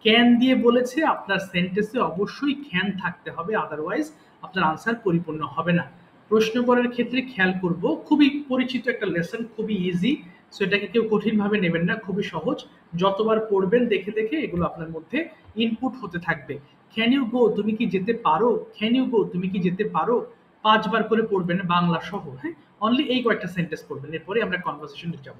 ক্যান দিয়ে বলেছে, আপনার সেন্টেন্সে অবশ্যই ক্যান থাকতে হবে, আদারওয়াইজ আপনার আনসার পরিপূর্ণ হবে না। প্রশ্ন করার ক্ষেত্রে খেয়াল করব, খুবই পরিচিত একটা লেসন, খুবই ইজি, সো এটাকে কেউ কঠিনভাবে নেবেন না, খুবই সহজ। যতবার পড়বেন দেখে দেখে এগুলো আপনার মধ্যে ইনপুট হতে থাকবে। ক্যান ইউ গো, তুমি কি যেতে পারো, ক্যান ইউ গো, তুমি কি যেতে পারো, 5 বার করে পড়বেন বাংলা সহ, হ্যাঁ, অনলি এই কয়েকটা সেন্টেন্স পড়বেন, এরপরে আমরা কনভারসেশনে যাব।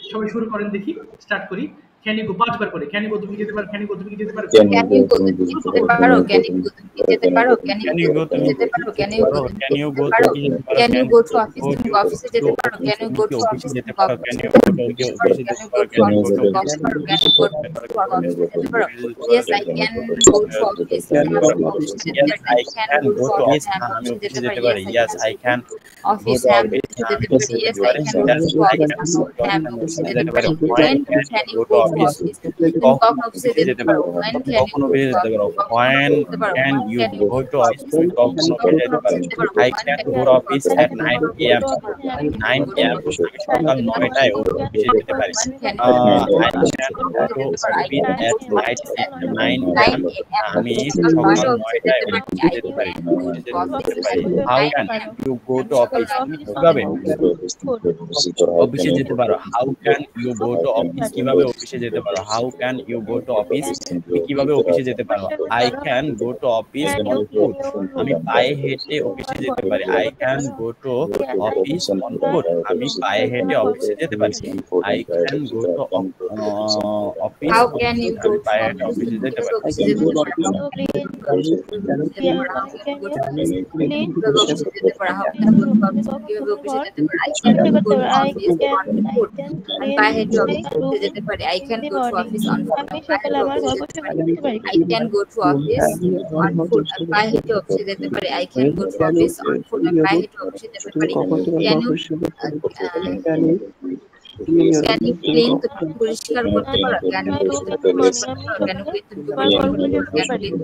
সবাই শুরু করেন, দেখি, স্টার্ট করি। ক্যান ইউ গো 5 বার করে, ক্যান ইউ গো, তুমি কি যেতে পারো, ক্যান ইউ গো, তুমি কি যেতে পারো, Can you go? তুমি কি যেতে পারো? Can you go? তুমি কি যেতে পারো? Can Can you you go? go তুমি তুমি যেতে পারো? Can you go? তুমি can কি you যেতে go পারো? তুমি কি যেতে পারো? Can you go to office? go তুমি to অফিসে যেতে পারো? Can you go to অফিসে office? যেতে তুমি পারো? অফিসে can you যেতে go পারো? to Can অফিসে you যেতে go পারো? to can you office? go to তুমি অফিসে অফিসে যেতে যেতে পারো? পারো? Can you go to office? যেতে পারো? Yes, I can go to office. Can হ্যাঁ, you আমি go to অফিসে office? যেতে Yes, পারি। I Can can go go to to office? office. হ্যাঁ, আমি আমি অফিসে অফিসে যেতে যেতে পারি। পারি। Yes, Yes, I I can can go to go office. to হ্যাঁ, আমি office. অফিসে আমি যেতে পারি। অফিসে Yes, যেতে I পারি। can Yes, go to I office. can go to হ্যাঁ, আমি office. অফিসে আমি যেতে যেতে পারি। পারি। When When can you go to go to office? office? তুমি তুমি কখন কখন অফিসে অফিসে যেতে যেতে পারো? পারো? When তুমি can you কখন go অফিসে to যেতে office? পারো? কখন When যেতে পারো? can When you can you go go to to office? office? তুমি কখন তুমি অফিসে কখন যেতে পারো? অফিসে যেতে পারো? I When can can go you to go to office office? at 9 a.m. 9 a.m. আমি সকাল 9টায় অফিসে যেতে পারি। When can I you go can to go to office? I office can at go to office at 9 9 a.m. a.m. আমি সকাল সকাল 9টায় অফিসে 9টায় যেতে পারি। অফিসে I যেতে পারি। can go অফিসে to office যেতে পারি। at How 9 can a.m. you go to সকাল office? তুমি 9টায় কিভাবে অফিসে অফিসে যেতে পারো? How can you go to office? কিভাবে অফিসে যেতে পারো? How can you go to office? তুমি কিভাবে অফিসে যেতে পারো? I can go to office on foot. আমি পায়ে হেঁটে অফিসে যেতে পারি। I can go to office on foot. আমি পায়ে হেঁটে অফিসে যেতে পারি। I can go to office How on can you foot. go আমি to পায়ে হেঁটে office? অফিসে যেতে কিভাবে পারি। অফিসে যেতে পারো? কিভাবে অফিসে যেতে পারো? How can you go to office? কিভাবে অফিসে যেতে পারো? I can go to office on foot. আমি পায়ে হেঁটে অফিসে যেতে পারি। I can go to office on foot. আমি পায়ে হেঁটে অফিসে যেতে পারি। I can go to office on foot. আমি পায়ে হেঁটে অফিসে যেতে পারি। I can go to office on foot. আমি পায়ে হেঁটে অফিসে যেতে তুমি পারি। কখন তোমার Can you অফিসে uh, can you can you clean, তুমি পরিষ্কার করতে পারো? ক্যান ইউ ক্লিন, তুমি পরিষ্কার করতে পারো? ক্যান ইউ ক্লিন, তুমি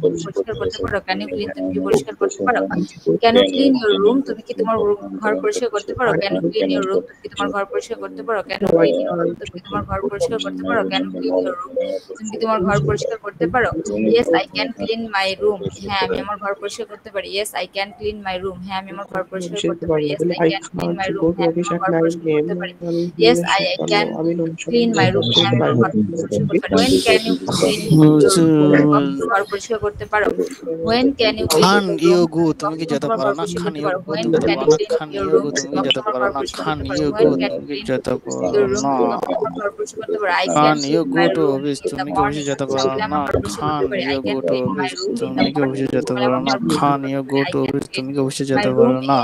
পরিষ্কার করতে পারো? ক্যান ইউ ক্লিন, তুমি পরিষ্কার করতে পারো? ক্যান ইউ ক্লিন, তুমি পরিষ্কার করতে পারো? Can you clean your room, তুমি কি তোমার ঘর পরিষ্কার করতে পারো? Can you clean your room, তুমি কি তোমার ঘর পরিষ্কার করতে পারো? Can you clean your room, তুমি কি তোমার ঘর পরিষ্কার করতে পারো? Can you clean your room, তুমি কি তোমার ঘর পরিষ্কার করতে পারো? Yes I can clean my room, হ্যাঁ আমি আমার ঘর পরিষ্কার করতে পারি। Yes I can clean my room, হ্যাঁ আমি আমার ঘর পরিষ্কার করতে পারি। Yes I I can clean my can't room, go to হ্যাঁ আমি অফিস আমার অ্যাট ঘর 9 পরিষ্কার a.m. করতে পারি। আমি Yes, I শেষ করবো, can আমি clean my room. হ্যাঁ, আমি আমার ঘর পরিষ্কার করতে পারি। When can you clean your room? ঘর পরিষ্কার করতে পারো? When can you clean খান your ইউ room? গো, তুমি কি যেতে তোমার পারো ঘর না? পরিষ্কার খান করতে ইউ পারো। গো, When তুমি যেতে can পারো you না? clean খান your ইউ room? গো, তুমি তোমার যেতে পারো ঘর না? পরিষ্কার খান করতে পারো। ইউ When গো, can তুমি you কি যেতে clean পারো your room? না? তোমার ঘর পরিষ্কার করতে পারো। I can খান you clean go my to room office, in the তুমি কি অফিসে morning. যেতে পারো সকালে না? আমার ঘর পরিষ্কার খান করতে পারি। I you can go to clean my office, room in the তুমি কি morning. অফিসে যেতে সকালে পারো আমার না? ঘর পরিষ্কার খান করতে ইউ পারি। Go I to can office, clean তুমি কি অফিসে my যেতে room পারো না?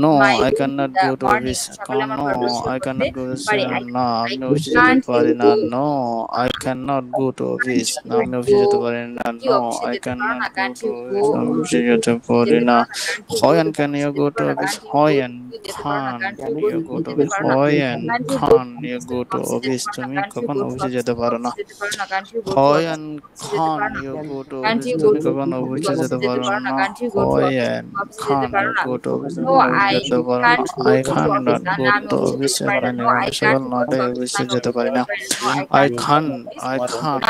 No, my I room can in not the go to morning. Office. সকালে আমার নো, ঘর পরিষ্কার আই ক্যান করতে নট গো, পারি। না I আমি অফিসে যেতে can't পারি না। go no, I can not go to office, না আমি অফিসে go যেতে পারি না। তুমি কি নো, অফিসে আই যেতে ক্যান পারো নট না? Go Can't to you go office, আমি অফিসে তুমি যেতে কি পারি যেতে না। পারো না? Can't you go হয়ান তুমি ক্যান অফিসে ইউ যেতে গো টু পারো না? অফিস? Can't you go হয়ান তুমি যেতে পারো না? খান Can't you go you go তুমি টু যেতে অফিস। পারো না? হয়ান Can't you go খান তুমি ইউ গো টু অফিসে যেতে অফিস, পারো না? তুমি Can't you কখন go to অফিসে office যেতে তুমি পারো না? অফিসে যেতে পারো না? Can't you go to office হয়ান অফিসে যেতে খান পারো না? You go to Can't office, you go তুমি to কখন অফিসে অফিসে যেতে যেতে পারো পারো না? না? Can't you go to office হয়ান তুমি অফিসে যেতে খান পারো ইউ না? গো টু অফিস, No, তুমি কখন অফিসে I যেতে পারো না? can't go I to can not office. গো না আমি টু অফিসে অফিস যেতে এট পারি না। 9 No, I a.m. সকাল 9টায় অফিসে যেতে পারি না I can't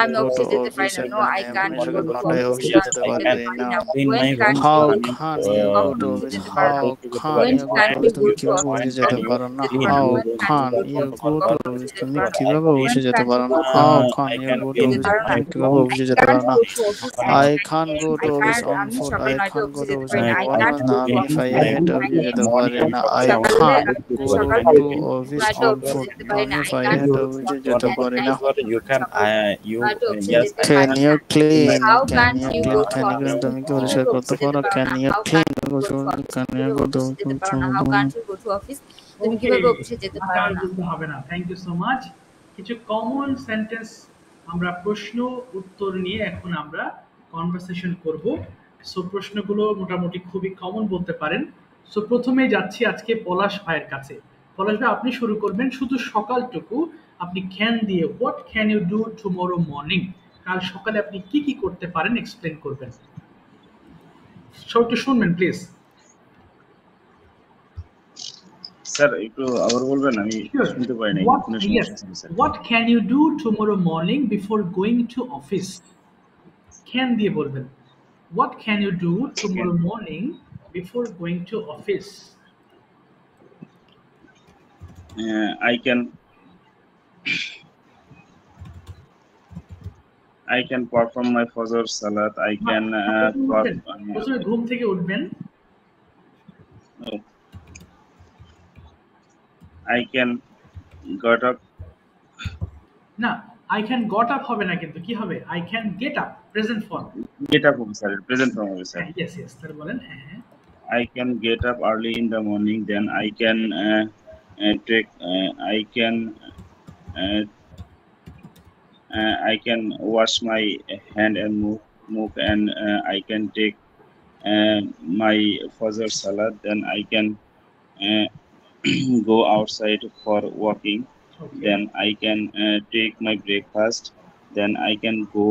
আমি go to অফিসে যেতে পারি office না at no I 9 can't a.m. Go সকাল টু 9টায় অফিস অফিসে যেতে আমি পারি যেতে না পারি না in when my can't room How you can আমি you go to অফিসে office? যেতে পারো How can when you go to can't office? you তুমি go to কিভাবে office অফিসে যেতে পারো না clean How you go can to you office go to কখন office? অফিসে যেতে তুমি পারো কিভাবে when অফিসে যেতে can't পারো you না go to How office can I you can go to get যেতে office? পারো না তুমি কিভাবে অফিসে যেতে can't পারো না go to office at I 9 can't go a.m. to I office can't on আমি foot. সকাল I 9টায় can't go অফিসে to যেতে office পারি on না I one can't man go to if I office at had 9 অফিসে যেতে a.m. পারি না I সকালে can't আমি go সকাল to 9টায় office অফিসে on foot যেতে পারি না if I I can't had go to অফিসে office যেতে at পারি 9 না you can সকাল you 9টায় অফিসে yes যেতে I Can পারি you না clean? How Can can't you you clean? go to Can you office? তুমি কি তুমি পরিষ্কার কিভাবে করতে অফিসে যেতে পারো? পারো Can না you How clean? can't you go to office? Can তুমি you কিভাবে go to অফিসে যেতে পারো না How can't you go to office? তুমি ওকে, কিভাবে অফিসে যেতে পারো কার না বলতে হবে না। Thank you so much. কিছু কমন সেন্টেন্স আমরা প্রশ্ন উত্তর নিয়ে এখন আমরা কনভারসেশন করব। সো প্রশ্নগুলো মোটামুটি খুবই কমন বলতে পারেন। সো প্রথমে যাচ্ছি আজকে পলাশ ভাইয়ের কাছে। পলাশ ভাই আপনি শুরু করবেন শুধু সকালটুকু আপনি ক্যান দিয়ে what can you do tomorrow morning, কাল সকালে আপনি কি কি করতে পারেন এক্সপ্লেন করবেন। সব একটু শুনবেন প্লিজ। স্যার একটু আবার বলবেন, আমি Sure. শুনতে পাই নাই, What, ফোনের yes, সমস্যা ছিল sir. what can you do tomorrow morning before going to office? Can দিয়ে বলবেন। What can you do tomorrow morning before going to office? I can perform my Fajr Salat. I can প্রথমে ঘুম থেকে উঠবেন। I can got up. না, I can got up হবে না, কিন্তু কি হবে? I can get up, present form. Get up হবে স্যার, প্রেজেন্ট ফর্ম হবে স্যার। Yes, yes, তাহলে বলেন। হ্যাঁ হ্যাঁ। I can get up early in the morning, then I can I can wash my hand and move and I can take my Fajr Salat, then I can go outside for walking, Okay. then I can take my breakfast, then I can go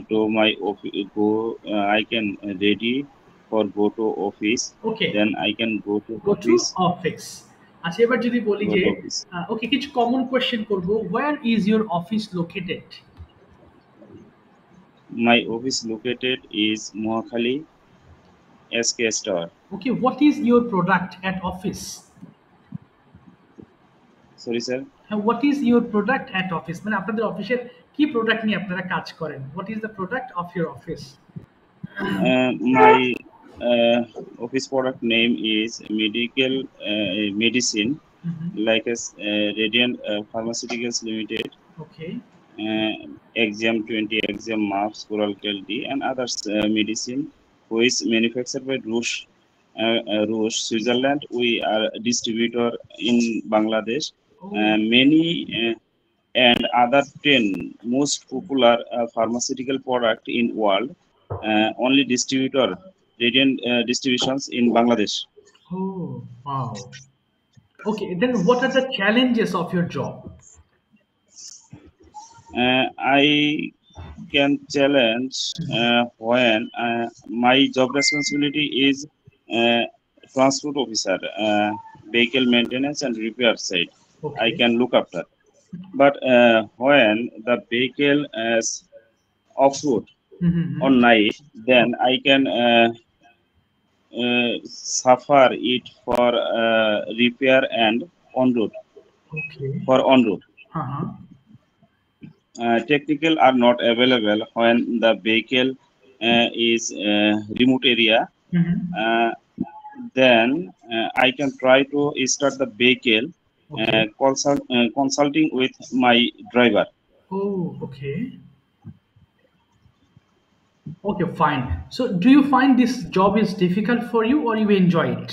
to my office, I can ready for go to office, Okay. then I can go to Go to office. office. আচ্ছা, এবার যদি বলি Go যে to office. ওকে, কিছু common question করব। Where is your office located? My office located is Mohakhali SKS Tower. Okay, what is your product at office? Sorry sir. What is your product at office? মানে আপনাদের অফিসের কি product নিয়ে আপনারা কাজ করেন? What is the product of your office? My office product name is medicine, like as Radiant Pharmaceuticals Limited, Okay. Exam 20, Exam Maps, Coral D, and others medicine, who is manufactured by Roche, Switzerland. We are a distributor in Bangladesh. Many and other 10 most popular pharmaceutical product in world, only distributor Radiant distributions in Bangladesh. Oh, wow. Okay, then what are the challenges of your job? I can challenge when my job responsibility is transport officer, vehicle maintenance and repair side. Okay. I can look after. But when the vehicle is off-road on night, then I can suffer it for repair and on-road. Okay. For on-road. Uh-huh. Technical are not available when the vehicle is remote area. Then I can try to start the vehicle, Okay. consulting with my driver. Oh, okay. Okay, fine. So do you find this job is difficult for you or you enjoy it?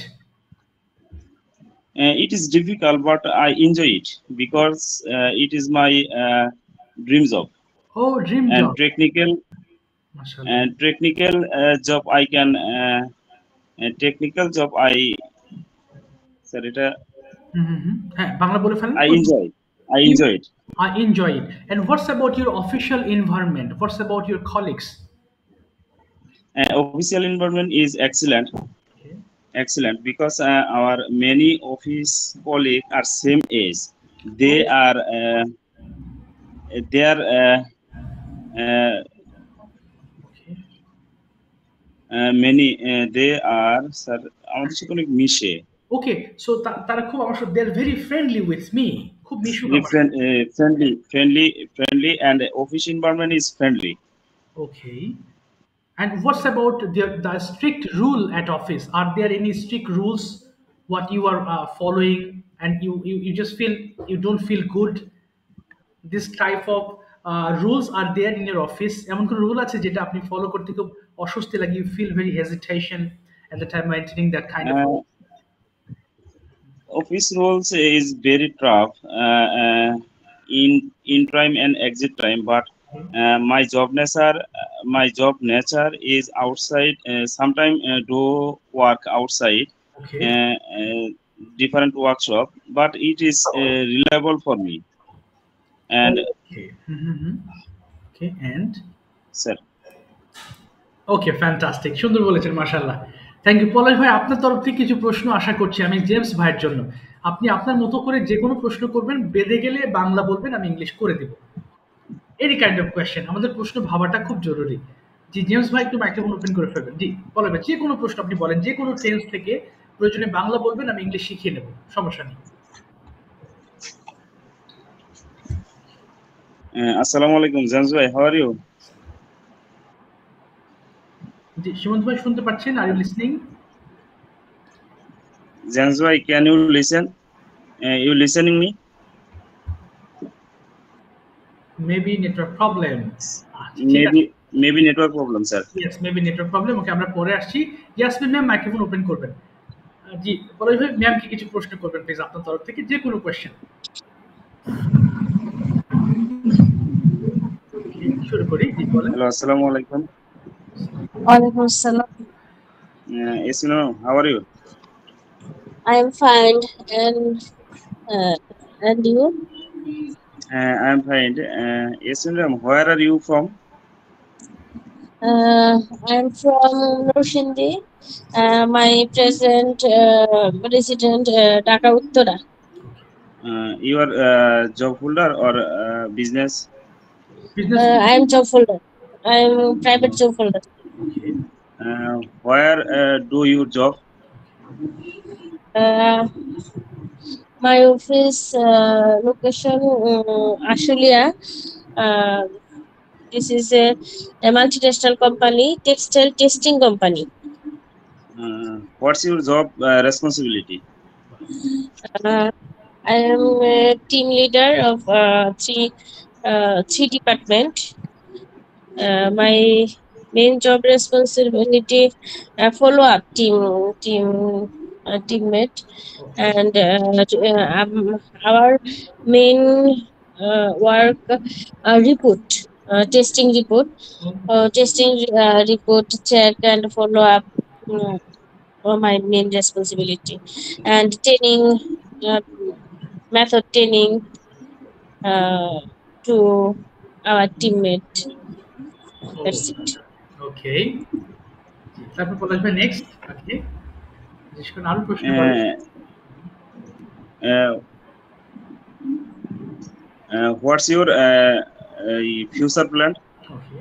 It is difficult, but I enjoy it because it is my dream job. Oh, dream And job. technical job I can technical job I sir এটা হ্যাঁ, বাংলা বলে ফেলেন। I enjoy it. I enjoy it. And what's about your official environment? What's about your colleagues? Official environment is excellent. Okay. Excellent because our many office colleagues are same age. they are they are Okay. many they are sir আমাদের সাথে অনেক মিশে Okay, so তারা খুব আমার সাথে, they're very friendly with me. খুব মিশুক আমার সাথে। friendly and office environment is friendly. Okay. And what's about the strict rule at office? Are there any strict rules what you are following, and you just feel you don't feel good? This type of rules are there in your office? এমন কোন rule আছে যেটা আপনি follow করতে খুব অস্বস্তি লাগে, you feel very hesitation at the time maintaining that kind of Uh, Office rules is very tough in time and exit time, but my job nature is outside. Sometimes do work outside, okay. different workshop, but it is reliable for me. And Okay. Okay, and sir, okay, fantastic, সুন্দর বলেছেন, মাশাআল্লাহ। Thank you পলাশ ভাই। আপনার তরফ থেকে কিছু প্রশ্ন আশা করছি আমি জেমস ভাইয়ের জন্য। আপনি আপনার মতো করে যে কোনো প্রশ্ন করবেন, বেঁধে গেলে বাংলা বলবেন, আমি ইংলিশ করে দেব। এনি কাইন্ড অফ কোয়েশ্চেন, আমাদের প্রশ্ন ভাবাটা খুব জরুরি। জি জেমস ভাই, একটু মাইক্রোফোন ওপেন করে ফেলবেন। জি পলাশ ভাই, যে কোনো প্রশ্ন আপনি বলেন, যে কোনো টেন্স থেকে, প্রয়োজনে বাংলা বলবেন, আমি ইংলিশ শিখিয়ে নেব, সমস্যা নেই। assalamu alaikum, James bhai, how are you? জি সীমন্ত ভাই, শুনতে পাচ্ছেন? Are you listening? James bhai, can you listen? You listening me? Maybe network problem. ঠিক আছে, Maybe network problem, sir. Yes, maybe network problem. Okay, আমরা পরে আসছি। ইয়াসমিন ম্যাম, মাইক্রোফোন ওপেন করবেন। জি পলাশ ভাই, ম্যামকে কিছু প্রশ্ন করবেন প্লিজ আপনার তরফ থেকে, যে কোনো কোয়েশ্চেন। শুরু করি, জি বলেন। Hello, assalamu alaikum. Walaikum salam. Yes, how are you? I am fine, and you? I am fine. Yes, where are you from? I am from Norsindi. My present resident Dhaka Uttara. You are job holder or business? Business. I am job holder. I am private job holder. Where do you job? My office location Ashulia. This is a multinational company, textile testing company. What's your job responsibility? I am a team leader of three department. My main job responsibility follow up teammate, and our main work report, testing report, report check and follow up. My main responsibility, and training, method training to our teammate. That's it. ওকে, তারপর পলাশ ভাই next. ওকে, জিজ্ঞেস করুন, আরো প্রশ্ন করেন। What's your future plan okay,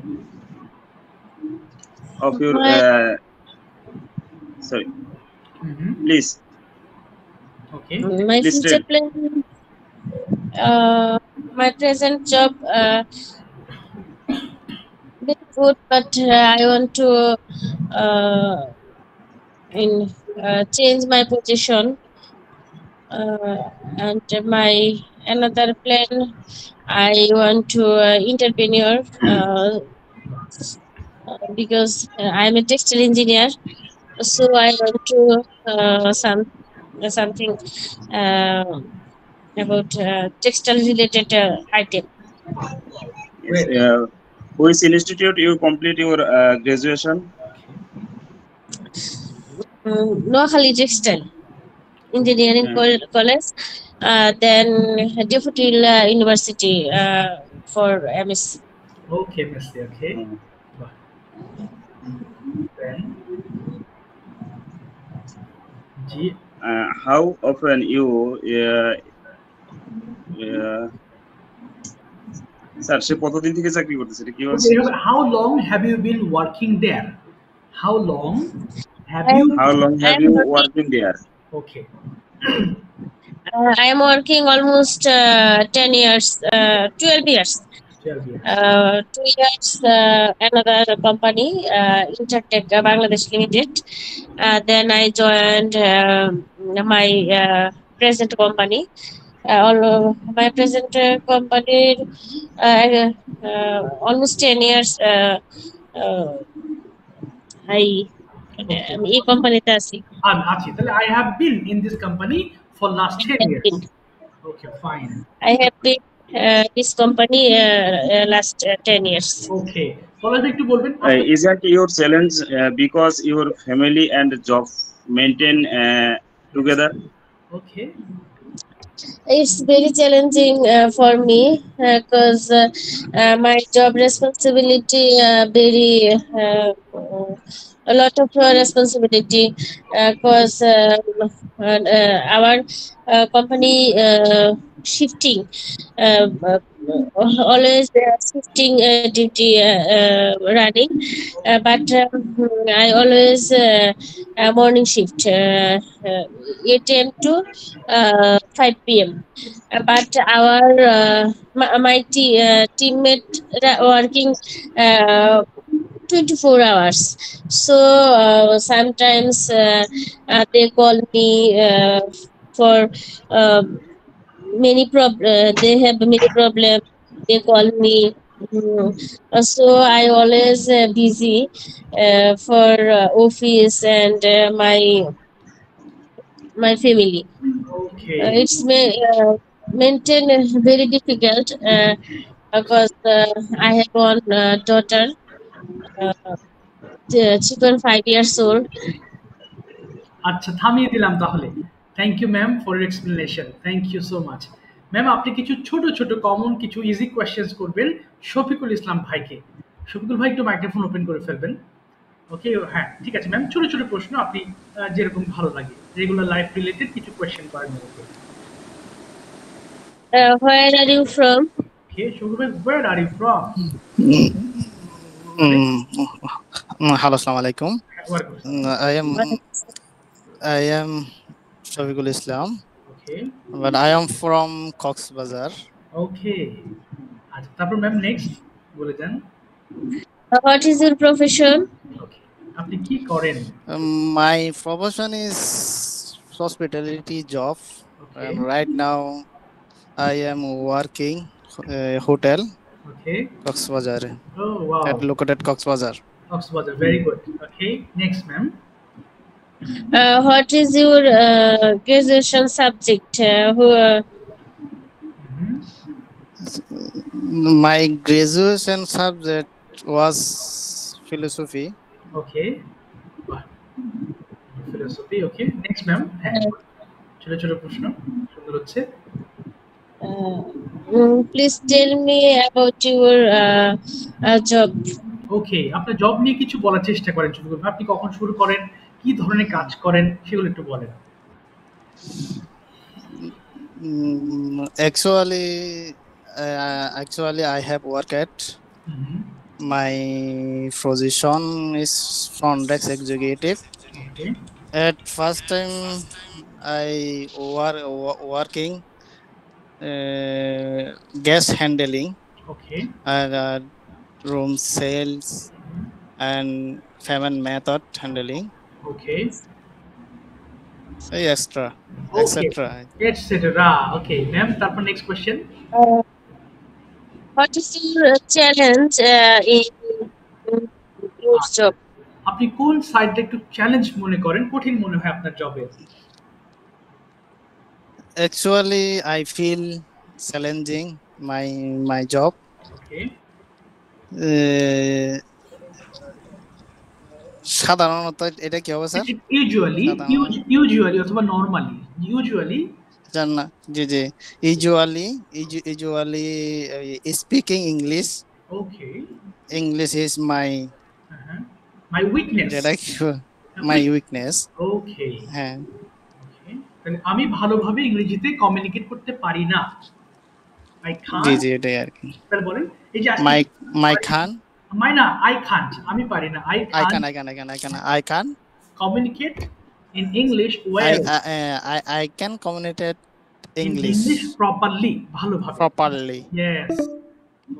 of your sorry, please. Okay, My Please future plan, my present job very good, but I want to change my position, and my another plan, I want to entrepreneur, because I am a textile engineer, so I want to something about textile related item. Yes, which institute you complete your graduation? Noakhali Textile Engineering College, then Daffodil University for MSc. Okay mister, okay. Then জি How often you sir সে কতদিন থেকে চাকরি করতেছে এটা কি বলছে? Okay, how long have you been working there? How long have you? How long have I'm you working. working there? Okay. I am working almost 10 years, 12 years. 12 years. 2 years, another company, Intertech Bangladesh Limited. Then I joined my present company. My present company, almost 10 years. Uh, I আমি এই কোম্পানিতে আছি। আচ্ছা তাহলে I have been in this company for last 10 years. Okay, fine. I have been this company last 10 years. Okay. ফলাফল একটু বলবেন? Isn't your challenge because your family and job maintain together? Okay. It's very challenging for me because my job responsibility very a lot of responsibility because our company shifting always shifting duty running but I always morning shift 8 a.m. to 5 p.m. But our my teammate working 24 hours. So sometimes they call me for they have many problems. They call me. So I always busy for office and my family. Okay. It's maintain very difficult because I have one daughter, children 5 years old. আচ্ছা থামিয়ে দিলাম তাহলে। Thank you ma'am for your explanation. Thank you so much. Ma'am আপনি কিছু ছোট ছোট common কিছু easy questions করবেন শফিকুল ইসলাম ভাইকে। শফিকুল ভাই একটু মাইক্রোফোন ওপেন করে ফেলবেন। ওকে, হ্যাঁ ঠিক আছে ম্যাম, ছোট ছোট প্রশ্ন আপনি যেরকম ভালো লাগে, রেগুলার লাইফ রিলেটেড কিছু কোয়েশ্চেন করেন আমাকে। Where are you from? Okay, Shafiqul ভাই, where are you from? Hello, assalamu alaikum. Welcome. I am Shafiqul Islam, Okay. but I am from Cox's Bazar. Okay. আচ্ছা তারপর ম্যাম নেক্সট বলে যান। What is your profession? Okay. আপনি কি করেন? My profession is hospitality job. Okay. And right now, I am working hotel. Okay. Cox's Bazar. Oh wow. Located Cox's Bazar. Cox's Bazar, very good. Okay. Next, ma'am. What is your graduation subject? My graduation subject was philosophy. Okay. Philosophy. Okay. Next, ma'am. ছোট ছোট প্রশ্ন সুন্দর হচ্ছে। Please tell me about your job. Okay, আপনার job নিয়ে কিছু বলার চেষ্টা করেন শফিকুল ভাই। আপনি কখন শুরু করেন, কি ধরনের কাজ করেন সেগুলো একটু বলেন। Actually, I have worked at my position is front desk executive. Okay. At first time, I working guest handling. Okay. And room sales and payment method handling. Okay. Extra, Okay. etc. Okay, ma'am. তারপর next question. What is your challenge in your job? আপনি কোন সাইডটা একটু challenge মনে করেন, কঠিন মনে হয় আপনার জবে? Actually, I feel challenging my job. Okay. সাধারণত এটা কি হবে স্যার? ইউজুয়ালি অথবা নরমালি? ইউজুয়ালি জানা জি usually speaking English. Okay. English is my weakness. My weakness. Okay. হ্যাঁ। আমি ভালোভাবে ইংরেজিতে কমিউনিকেট করতে পারি না। I জি can't জি এটাই আর কি তাহলে বলেন এই যে আজকে মাই খান মাইনা I can't আমি পারি না I I can't can I can communicate in English I well I can communicate in English English properly ভালোভাবে properly. yes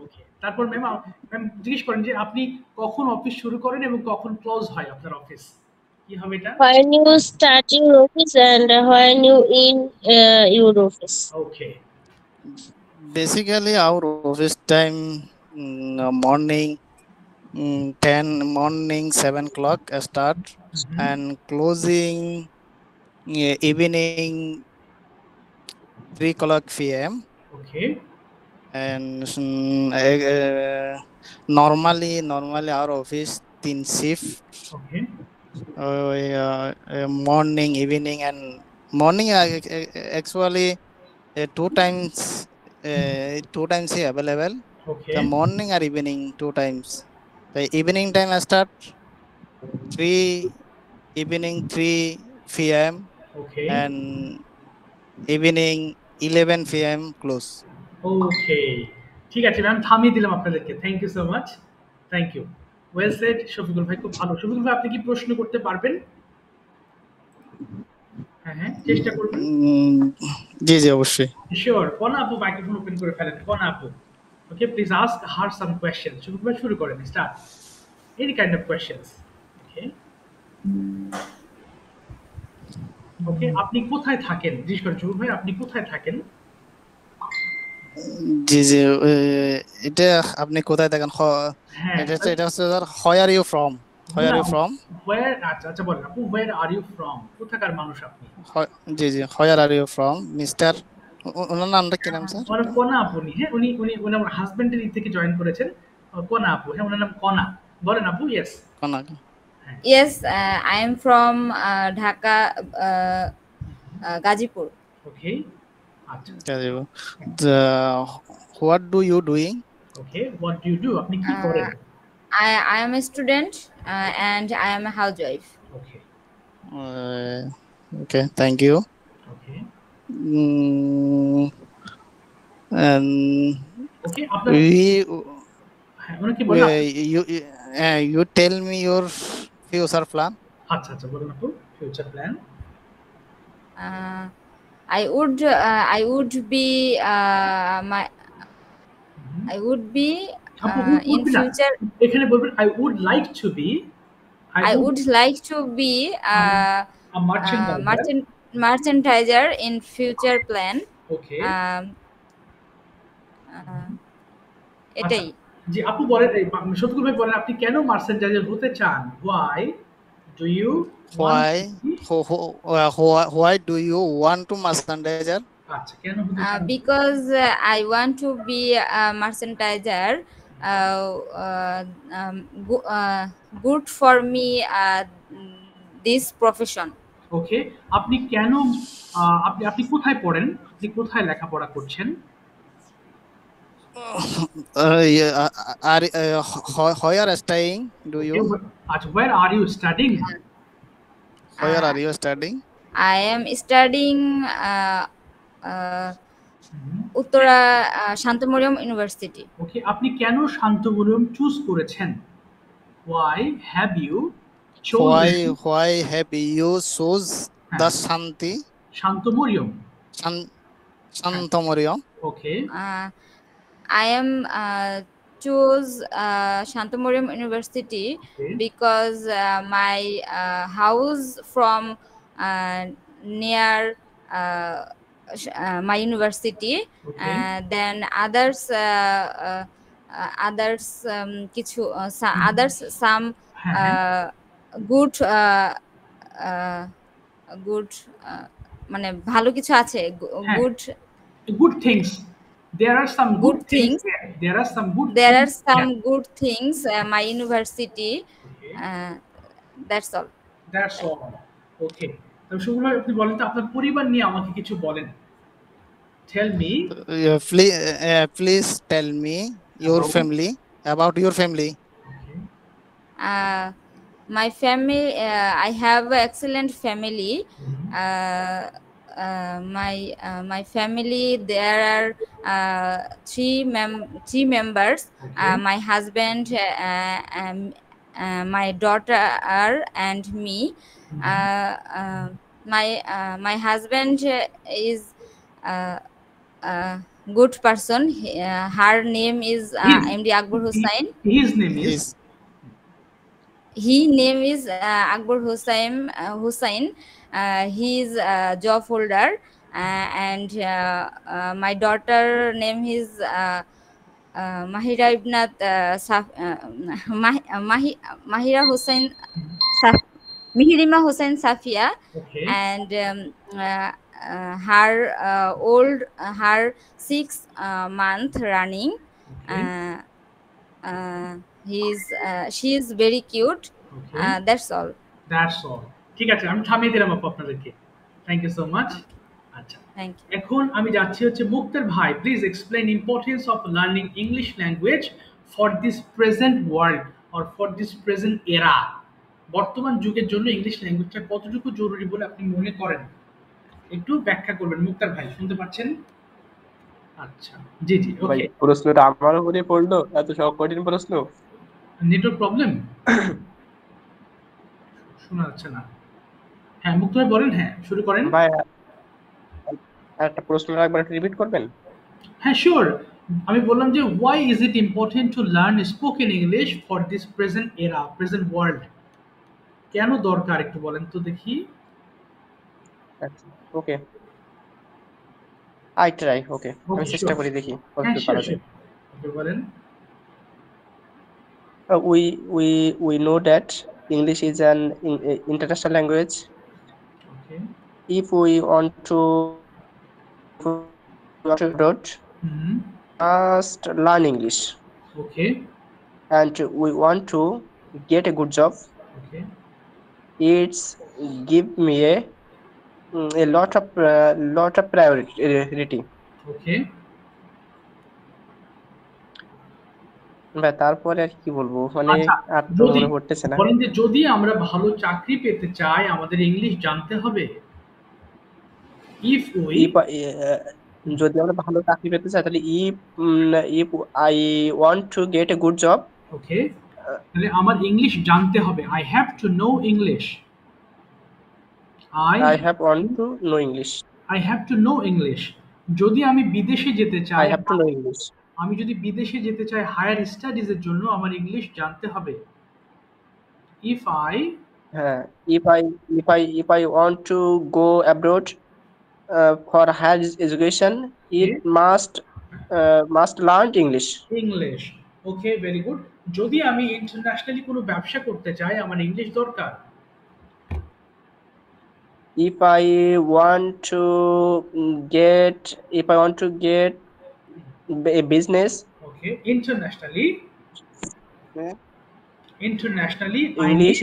ওকে তারপর ম্যাম জিজ্ঞেস করেন যে আপনি কখন অফিস শুরু করেন এবং কখন ক্লোজ হয় আপনার অফিস কি হবে এটা When you start your office and when you in your office. Okay Basically, our office time morning 10 morning 7 o'clock start and closing evening 3 o'clock p.m. Okay and normally our office 3 shift okay morning evening and morning actually two times available. Okay The morning or evening 2 times. The evening time I start 3 evening 3 p.m. Okay and evening 11 p.m. close. ওকে ঠিক আছে ma'am থামিয়ে দিলাম আপনাদেরকে thank you so much thank you well said Shafiqul ভাই খুব ভালো শফিকুল ভাই আপনি কি প্রশ্ন করতে পারবেন হ্যাঁ হ্যাঁ চেষ্টা করবেন জি জি অবশ্যই শিওর কোন আপু মাইক্রোফোন ওপেন করে ফেলেন কোন আপু okay please ask her some question Shafiqul ভাই শুরু করেন start any kind of questions okay okay আপনি কোথায় থাকেন জিজ্ঞেস করেন শফিকুল ভাই আপনি কোথায় থাকেন জি জি এটা আপনি কোথায় থাকেন হ্যাঁ এটা হচ্ছে where are you from where are you from where আচ্ছা আচ্ছা বলেন আপু ওয়্যার আর ইউ ফ্রম কোথাকার মানুষ আপনি জি জি হোয়ার আর ইউ ফ্রম মিস্টার ওনার নামটা কি নাম স্যার ওনার কনা আপু নি হ্যাঁ উনি উনি উনি আমার হাজবেন্ডের থেকে জয়েন করেছেন কনা আপু হ্যাঁ ওনার নাম কনা বলেন আপু ইয়েস কোন Yes, I am from Dhaka, Gazipur. Okay আচ্ছা what do you doing okay what do you do আপনি কি করেন I am a student and I am a housewife. Okay okay thank you okay and ওকে আপনার হ্যাঁ ওনাকে বলেন you tell me your future plan আচ্ছা আচ্ছা বলেন আপু future plan I would be I would be আপু in future. এখানে বলবেন I would like to be I would like to be merchandiser in future plan. Okay এটাই জি আপু বলেন শফিকুল ভাই বলেন আপনি কেন মার্চেন্ডাইজার হতে চান why do you why do you want to merchandiser আচ্ছা কেন হতে চান because I want to be a merchandiser good for me this profession. ওকে আপনি কেন আপনি আপনি কোথায় পড়েন আপনি কোথায় লেখাপড়া করছেন where staying do you আচ্ছা where are you studying where are you studying I am studying Uttara Shantomariam university okay আপনি কেন শান্তমরিয়ম চুজ করেছেন why have you chosen why have you choose the শান্তমরিয়ম Shantamorium okay I am choose Shantamorium University because my house from near my university then others কিছু others some good মানে ভালো কিছু আছে good things there are some good things there are some good things my university that's all okay তো শুরু আপনি বলেন তো আপনার পরিবার নিয়ে আমাকে কিছু বলেন tell me please tell me your family about your family my family I have an excellent family my family, there are three members. Okay. My husband, my daughter, and me. My husband is good person. Her name is MD Akbar Hussain. His name is? His name is Akbar Hussain. He is a job holder, and my daughter name is Mahira Ibnat Mahira Hussain Mihirima Hussain Safia. Okay. And her old her 6 month running. She is very cute. Okay. That's all. That's all. ঠিক আছে, আমি থামিয়ে দিলাম আপু আপনাদেরকে। Thank you so much. আচ্ছা, Thank you. এখন আমি যাচ্ছি হচ্ছে মুক্তার ভাই, please explain importance of learning English language for this present world or for this present era. বর্তমান যুগের জন্য ইংলিশ ল্যাঙ্গুয়েজটা কতটুকু জরুরি বলে আপনি মনে করেন, একটু ব্যাখ্যা করবেন। মুক্তার ভাই শুনতে পাচ্ছেন? আচ্ছা, জি জি, ভাই ওকে। প্রশ্নটা আমার উপরে পড়লো, এত সব কঠিন প্রশ্ন। নেটওয়ার্ক প্রবলেম, শোনা যাচ্ছে না। হ্যাঁ মুক্ত ভাই বলেন, হ্যাঁ শুরু করেন। ভাই একটা প্রশ্ন একবার রিপিট করবেন? হ্যাঁ শিওর। আমি বললাম যে why is it important to learn spoken English for this present era, present world? কেন দরকার একটু বলেন তো দেখি। আচ্ছা, ওকে, আই ট্রাই। ওকে, আমি চেষ্টা করি, দেখি কতটুকু পারা যায়। ওকে বলেন। We know that English is an international language. Okay. If we want to abroad, must learn English. Okay. And we want to get a good job. Okay. It's give me a lot of priority. Okay. তারপরে আর কি বলবো, মানে আর তো মনে পড়তেছে না। বলেন যে যদি আমরা ভালো চাকরি পেতে চাই আমাদের ইংলিশ জানতে হবে। যদি আমরা ভালো চাকরি পেতে চাই তাহলে if I want to get a good job, ওকে, তাহলে আমার ইংলিশ জানতে হবে। I have to know English. I have want to know English. I have to know English. যদি আমি বিদেশে যেতে চাই, I have to know English. আমি যদি বিদেশে যেতে চাই হায়ার স্টাডিজ এর জন্য আমার ইংলিশ জানতে হবে। If I want to go abroad for higher education, it must learn English. English. Okay, very good. যদি আমি ইন্টারন্যাশনালি কোনো ব্যবসা করতে চাই আমার ইংলিশ দরকার। If I want to get a business, okay, internationally English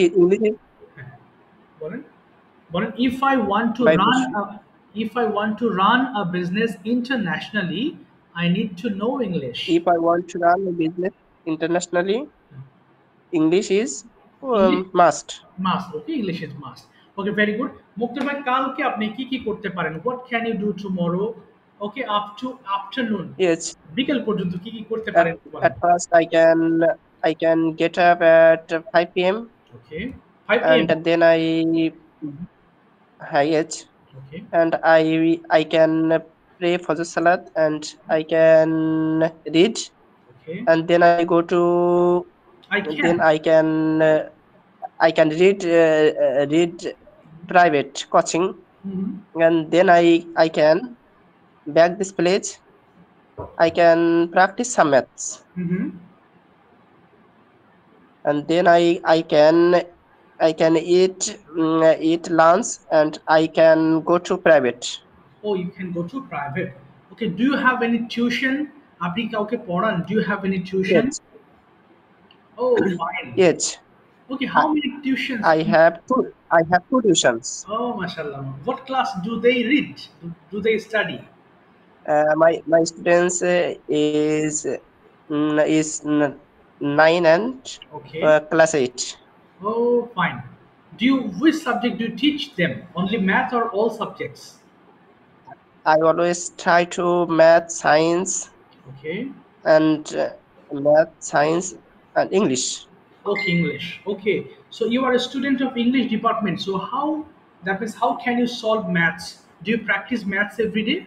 বলেন if I want to run a business internationally I need to know English. If I want to run a business internationally, English is must. Okay, English is must. Okay, very good. মুক্তার ভাই কালকে আপনি কি করতে পারেন? What can you do tomorrow? Okay, up to afternoon. Yes. বিকেল পর্যন্ত কি করতে পারেন? At first I can get up at 5 p.m. Okay. 5 p.m. And then yes. Okay. And I can pray for the salat and I can read. Okay. And then I go to I can read private coaching. And then I can back this place. I can practice some maths. And then I can eat lunch and I can go to private. Oh, you can go to private. Okay, do you have any tuition? আপনি কাউকে পড়ান? Do you have any tuition? Yes. Oh, fine. Yes. Okay, how many tuitions? I have two tuitions. Oh, mashallah. What class do they read? Do they study? My students is 9 and class 8. Oh, fine. Which subject do you teach them? Only math or all subjects? I always try to math, science, Okay. and English. Okay, English. Okay. So you are a student of English department. So how, that means how can you solve maths? Do you practice maths every day?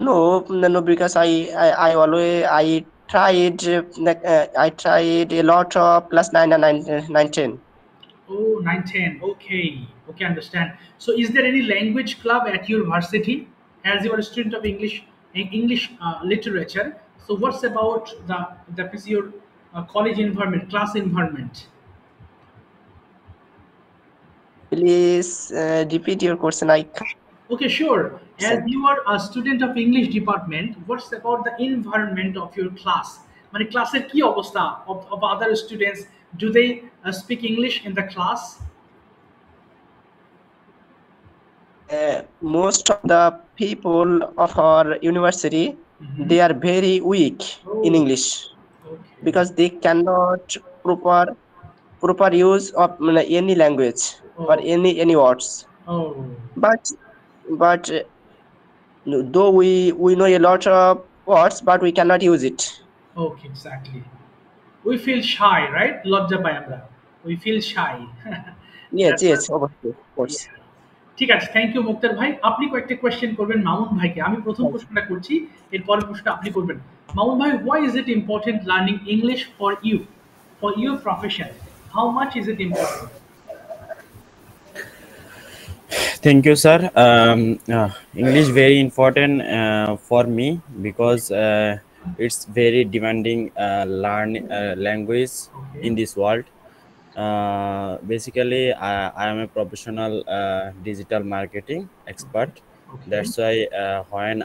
No, because I always I tried a lot of plus 9 and 9, 10. Oh, 9, 10. Okay. Okay, understand. So is there any language club at your varsity? As you are a student of English literature. So what's about that is your college environment, class environment? Please repeat your question. I can't Okay, sure. As understand. you are a student of English department, what's about the environment of your class? মানে ক্লাসের কি অবস্থা of other students? Do they speak English in the class? Most of the people of our university, they are very weak in Oh, English okay. because they cannot proper use of any language or Oh, any words. oh, But though we know a lot of words, but we cannot use it. okay, exactly. We feel shy, right? লজ্জা পাই আমরা. We feel shy. Yes, That's yes, right. of course. Yeah. ঠিক আছে, thank you মুক্তার ভাই। আপনি কয়েকটা question করবেন মামুন ভাইকে। আমি প্রথম প্রশ্নটা করছি, এর পরের প্রশ্নটা আপনি করবেন। মামুন ভাই, why is it important learning English for your profession? How much is it important? Thank you, sir. English very important for me because it's very demanding language in this world. Basically, I am a professional digital marketing expert. Okay. That's why when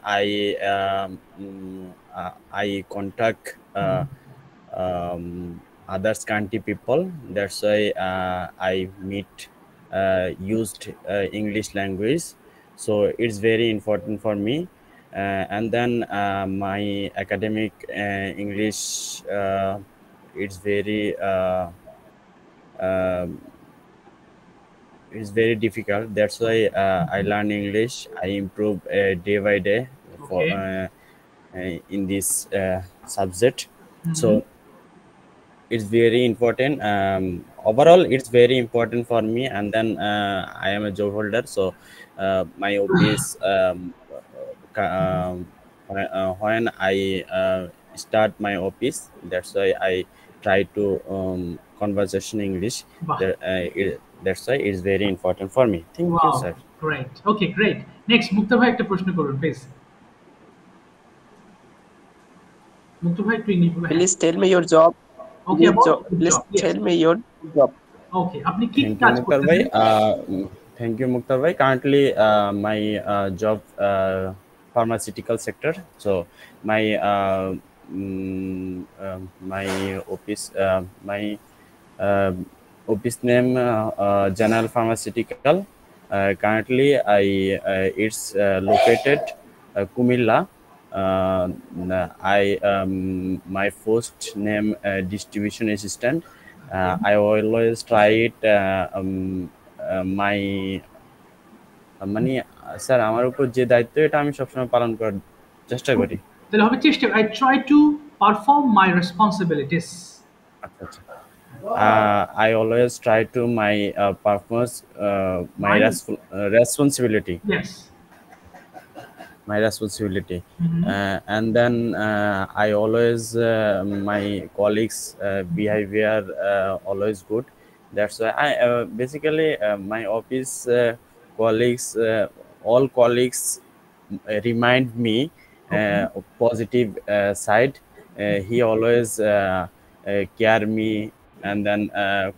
I contact others country people, that's why I meet used English language. So it's very important for me. And then my academic English, it's very it's very difficult. That's why I learn English. I improve day by day for in this subject. So it's very important. Overall, it's very important for me. And then I am a job holder, so my office when I start my office, that's why I try to conversation English. That's why it's very important for me. Thank you, sir. Great. Okay, great. Next, মুক্তা ভাই একটা প্রশ্ন করুন please. মুক্তা ভাই একটু English বলবেন। Please tell me your job. Okay, Please tell me your job. Okay, আপনি কি কাজ করতেছেন? Thank you, Mukhtar bhai. Currently, my job pharmaceutical sector. So my my office name General Pharmaceutical. Currently, it's located Kumilla. My first name distribution assistant. I always try it my মানে sir আমার উপর যে দায়িত্ব এটা আমি সবসময় পালন করার চেষ্টা করি। তাহলে হবে চেষ্টা, I try to perform my responsibilities. আচ্ছা আচ্ছা। I always try to my performance my responsibility. Yes. My responsibility. And then I always my colleagues behavior always good. That's why I basically my office colleagues all colleagues remind me of positive side. He always care me and then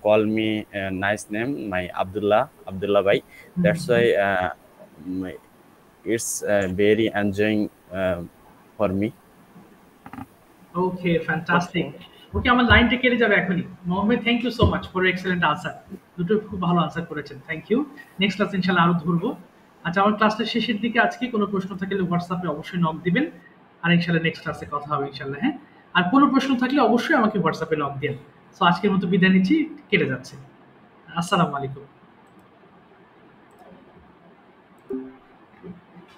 call me a nice name, my Abdullah bhai. That's why it's very enjoying for me. Okay, fantastic. Okay, আমার লাইনটা কেটে যাবে এখনই। Mohammad, thank you so much for excellent answer. দুটো খুব ভালো answer করেছেন, thank you. Next class ইনশাআল্লাহ আরো ধরবো। আচ্ছা, আমার ক্লাসটা শেষের দিকে আজকে কোনো প্রশ্ন থাকলে হোয়াটসঅ্যাপে অবশ্যই নক দিবেন, আর ইনশাআল্লাহ নেক্সট ক্লাসে কথা হবে ইনশাআল্লাহ। হ্যাঁ, আর কোনো প্রশ্ন থাকলে অবশ্যই আমাকে হোয়াটসঅ্যাপে নক দিন। সো আজকের মতো বিদায় নিচ্ছি, কেটে যাচ্ছে। আসসালামু আলাইকুম।